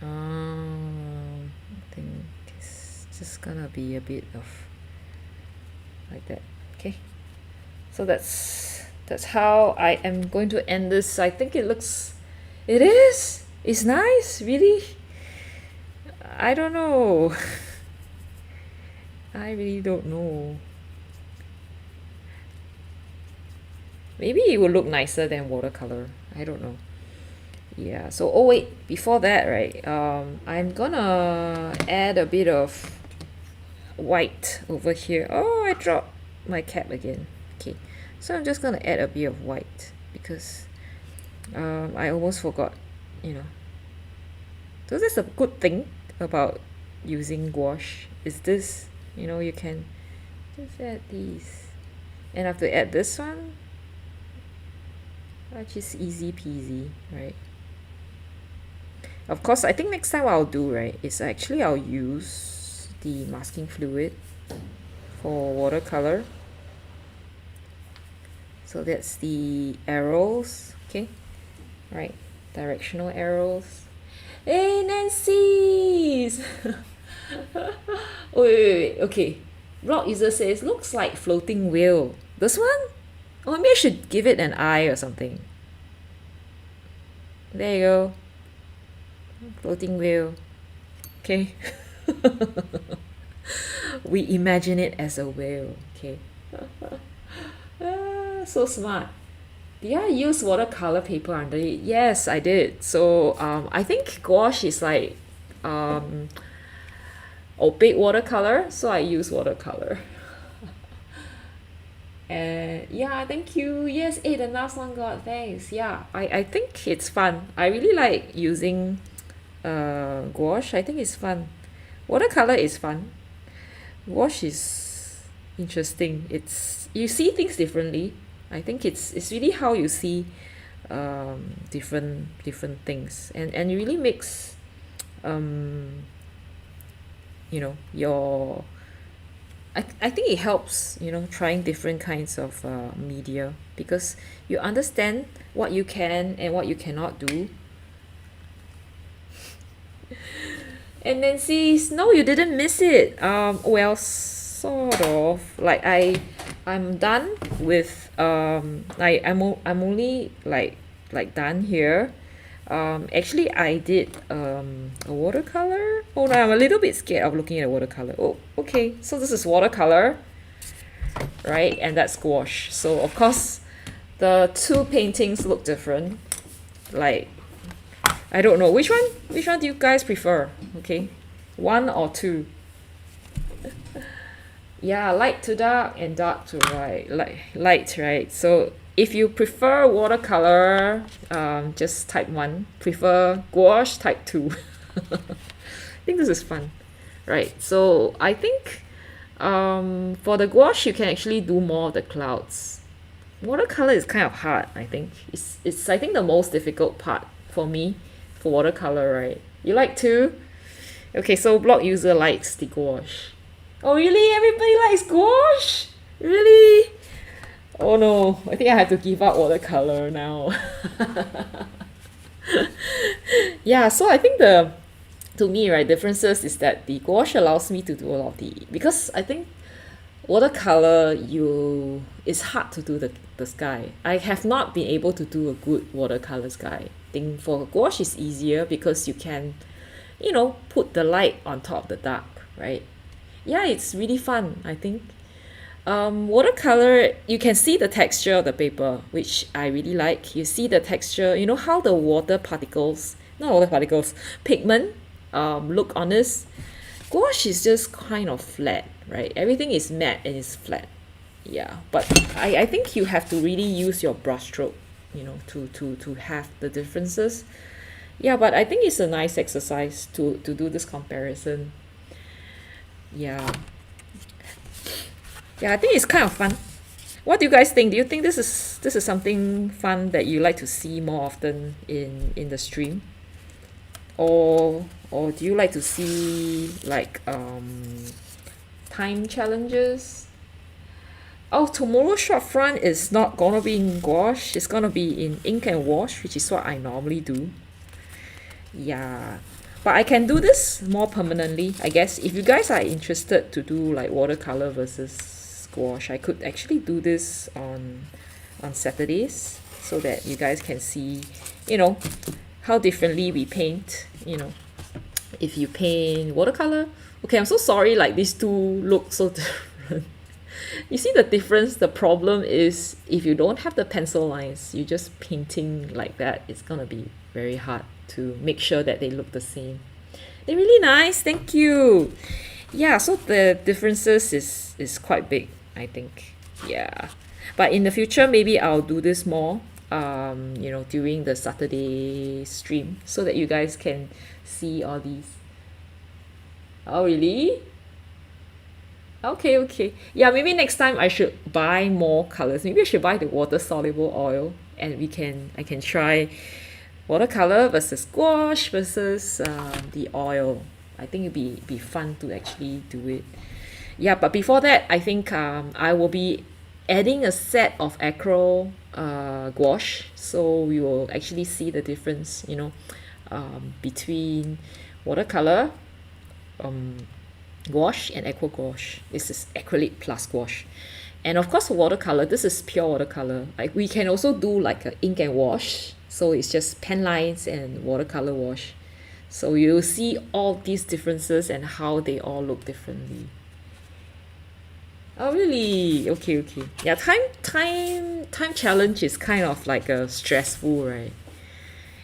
I think it's just gonna be a bit of like that. Okay, so that's how I am going to end this. I think it's nice, really. I don't know. I really don't know. Maybe it will look nicer than watercolor. I don't know. Yeah, so oh wait, before that, right, I'm gonna add a bit of white over here. Oh, I dropped my cap again. Okay, so I'm just gonna add a bit of white because I almost forgot, you know. So that's a good thing about using gouache is this, you know, you can just add these. And I have to add this one, which is easy peasy, right? Of course, I think next time what I'll do, right, is actually I'll use the masking fluid for watercolor. So that's the arrows, okay? Right, directional arrows. Hey, Nancy's! Oh, wait, okay. Rock user says, looks like floating whale. This one? Oh, maybe I should give it an eye or something. There you go. Floating whale. Okay. We imagine it as a whale. Okay. So smart. Did I use watercolor paper under it? Yes, I did. So I think gouache is like opaque watercolor, so I use watercolor. And yeah, thank you. Yes, hey, the last one got thanks. Yeah, I think it's fun. I really like using gouache. I think it's fun. Watercolor is fun. Gouache is interesting. It's you see things differently. I think it's really how you see different things, and it really makes your I think it helps, trying different kinds of media, because you understand what you can and what you cannot do. And then see, no, you didn't miss it. Well, sort of. Like I'm done with I'm only like done here. Actually, I did a watercolor. Oh no, I'm a little bit scared of looking at watercolor. Oh, okay. So this is watercolor, right? And that's gouache. So of course, the two paintings look different. Like, I don't know which one. Which one do you guys prefer? Okay, one or two? Yeah, light to dark and dark to light, right? So if you prefer watercolor, just type 1. Prefer gouache, type 2. I think this is fun, right? So I think for the gouache, you can actually do more of the clouds. Watercolor is kind of hard, I think. It's I think the most difficult part for me for watercolor, right? You like to? Okay, so blog user likes the gouache. Oh really? Everybody likes gouache? Really? Oh no, I think I have to give up watercolor now. Yeah, so I think to me, right, differences is that the gouache allows me to do a lot of because I think watercolor, it's hard to do the sky. I have not been able to do a good watercolor sky. I think for gouache is easier because you can, put the light on top of the dark, right? Yeah, it's really fun, I think. Watercolor, you can see the texture of the paper, which I really like. You see the texture, how the not water particles, pigment look on this. Gouache is just kind of flat, right? Everything is matte and it's flat. Yeah, but I think you have to really use your brushstroke, to have the differences. Yeah, but I think it's a nice exercise to do this comparison. Yeah. Yeah, I think it's kind of fun. What do you guys think? Do you think this is something fun that you like to see more often in the stream? Or do you like to see like time challenges? Oh, tomorrow's short front is not gonna be in gouache. It's gonna be in ink and wash, which is what I normally do. Yeah, but I can do this more permanently, I guess. If you guys are interested to do like watercolor versus gouache, I could actually do this on Saturdays so that you guys can see, how differently we paint. If you paint watercolor, okay, I'm so sorry, like these two look so different. You see the difference? The problem is if you don't have the pencil lines, you just painting like that, it's gonna be very hard to make sure that they look the same. They're really nice, thank you. Yeah, so the differences is quite big, I think. Yeah, but in the future, maybe I'll do this more during the Saturday stream so that you guys can see all these. Oh really? Okay. Yeah, maybe next time I should buy more colors. Maybe I should buy the water soluble oil, and I can try watercolor versus gouache versus the oil. I think it'd be fun to actually do it. Yeah, but before that, I think I will be adding a set of acryl gouache, so we will actually see the difference, between watercolor, gouache and aqua gouache. This is acrylic plus gouache. And of course, watercolor, this is pure watercolor. Like we can also do like a ink and wash. So it's just pen lines and watercolor wash. So you'll see all these differences and how they all look differently. Oh really? Okay. Yeah, time challenge is kind of like a stressful, right?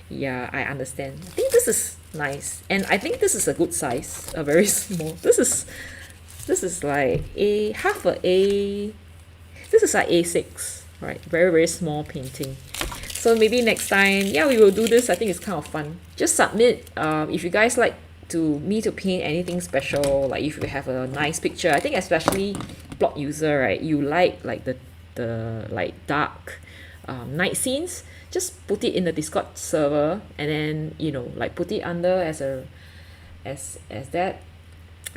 Yeah, I understand. I think this is nice, and I think this is a good size. A very small. This is like a half a A. This is like A6, right? Very very small painting. So maybe next time, yeah, we will do this. I think it's kind of fun. Just submit if you guys like to paint anything special. Like if you have a nice picture, I think especially blog user, right? You like the like dark night scenes. Just put it in the Discord server, and then like put it under as that,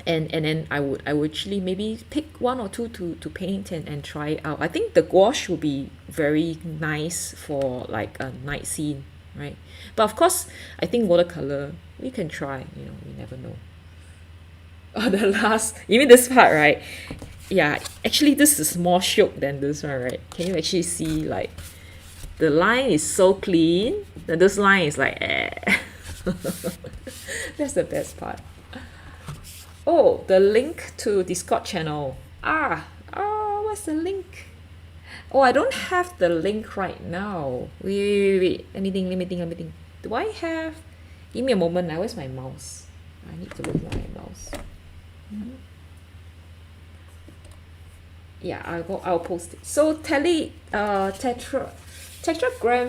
and then I would actually maybe pick one or two to paint and try it out. I think the gouache will be very nice for like a night scene, right? But of course, I think watercolor we can try. We never know. Oh, the last, you mean this part, right? Yeah, actually, this is more shook than this one, right? Can you actually see like the line is so clean that this line is like, eh. That's the best part. Oh, the link to Discord channel. What's the link? Oh, I don't have the link right now. Wait. Let me think. Do I have? Give me a moment now. Where's my mouse? I need to look for my mouse. Yeah, I'll post it. So Tetragram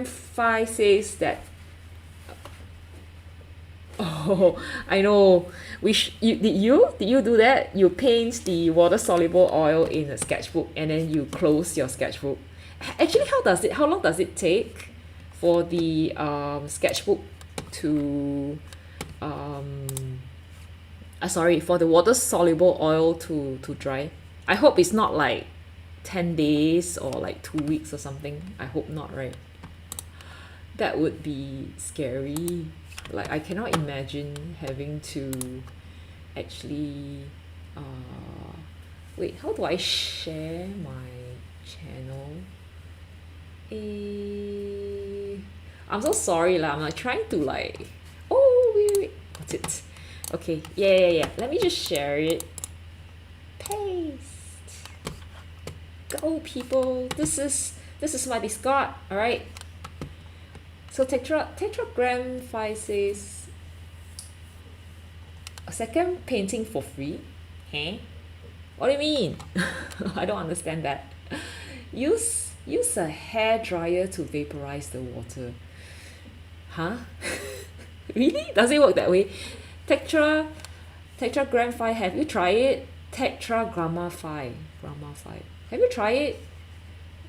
5 says that. Oh, I know. Did you do that? You paint the water soluble oil in a sketchbook and then you close your sketchbook. Actually, how long does it take for the sketchbook to for the water soluble oil to dry? I hope it's not like 10 days or like 2 weeks or something. I hope not, right? That would be scary. Like, I cannot imagine having to actually wait, how do I share my channel? I'm so sorry lah. I'm like trying to like, oh wait, got it. Okay, yeah. Let me just share it. Paste. Go people. This is my Discord. All right. So Tetragram 5 says a second painting for free. Huh? What do you mean? I don't understand that. Use a hair dryer to vaporize the water. Huh? Really? Does it work that way? Tetragram 5, have you tried it? Tetragramma 5. Have you tried it?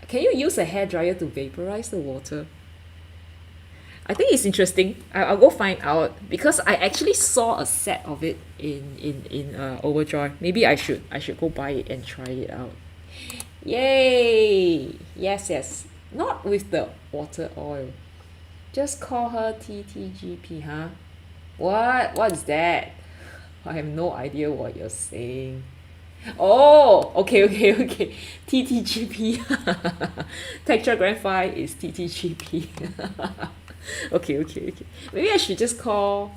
Can you use a hair dryer to vaporize the water? I think it's interesting. I'll go find out because I actually saw a set of it in Overjoy. Maybe I should go buy it and try it out. Yay! Yes. Not with the water oil. Just call her TTGP, huh? What is that? I have no idea what you're saying. Oh, okay. TTGP. Tetragram 5 is TTGP. Okay. Maybe I should just call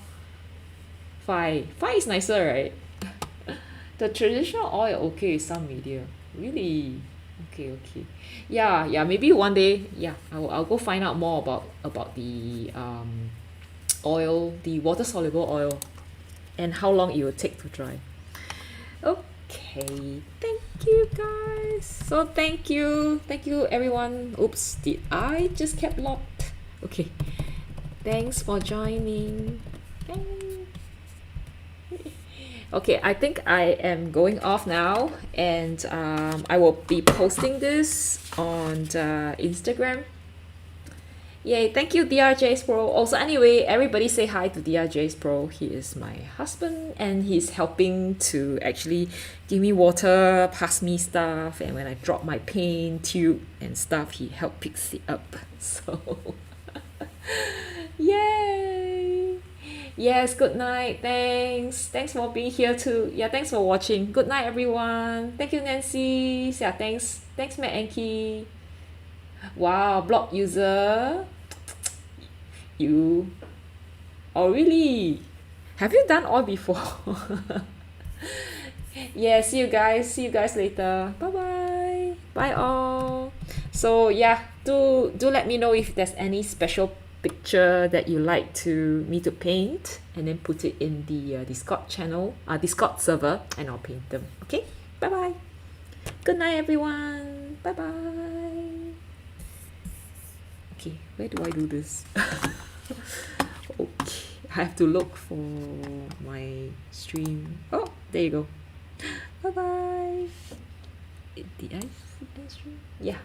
5. 5 is nicer, right? The traditional oil, okay, some media. Really? Okay. Yeah, maybe one day, yeah, I'll go find out more about the oil, the water soluble oil, and how long it will take to dry. Okay, thank you guys. So thank you everyone. Oops, did I just kept locked? Okay, thanks for joining. Okay, I think I am going off now, and I will be posting this on Instagram. Yay, thank you DRJ's Pro. Also, anyway, everybody say hi to DRJ's Pro. He is my husband and he's helping to actually give me water, pass me stuff, and when I drop my paint tube and stuff, he helped picks it up. So yay. Yes, good night. Thanks for being here too. Yeah, thanks for watching. Good night everyone. Thank you Nancy. Yeah, thanks Matt and Key. Wow, blog user. You. Oh really? Have you done all before? Yeah, see you guys later. Bye bye all. So yeah, do let me know if there's any special picture that you like me to paint, and then put it in the Discord channel, Discord server, and I'll paint them. Okay, bye bye. Good night everyone. Bye bye. Okay, where do I do this? Okay, I have to look for my stream. Oh, there you go. Bye bye. Did I stream? Yeah.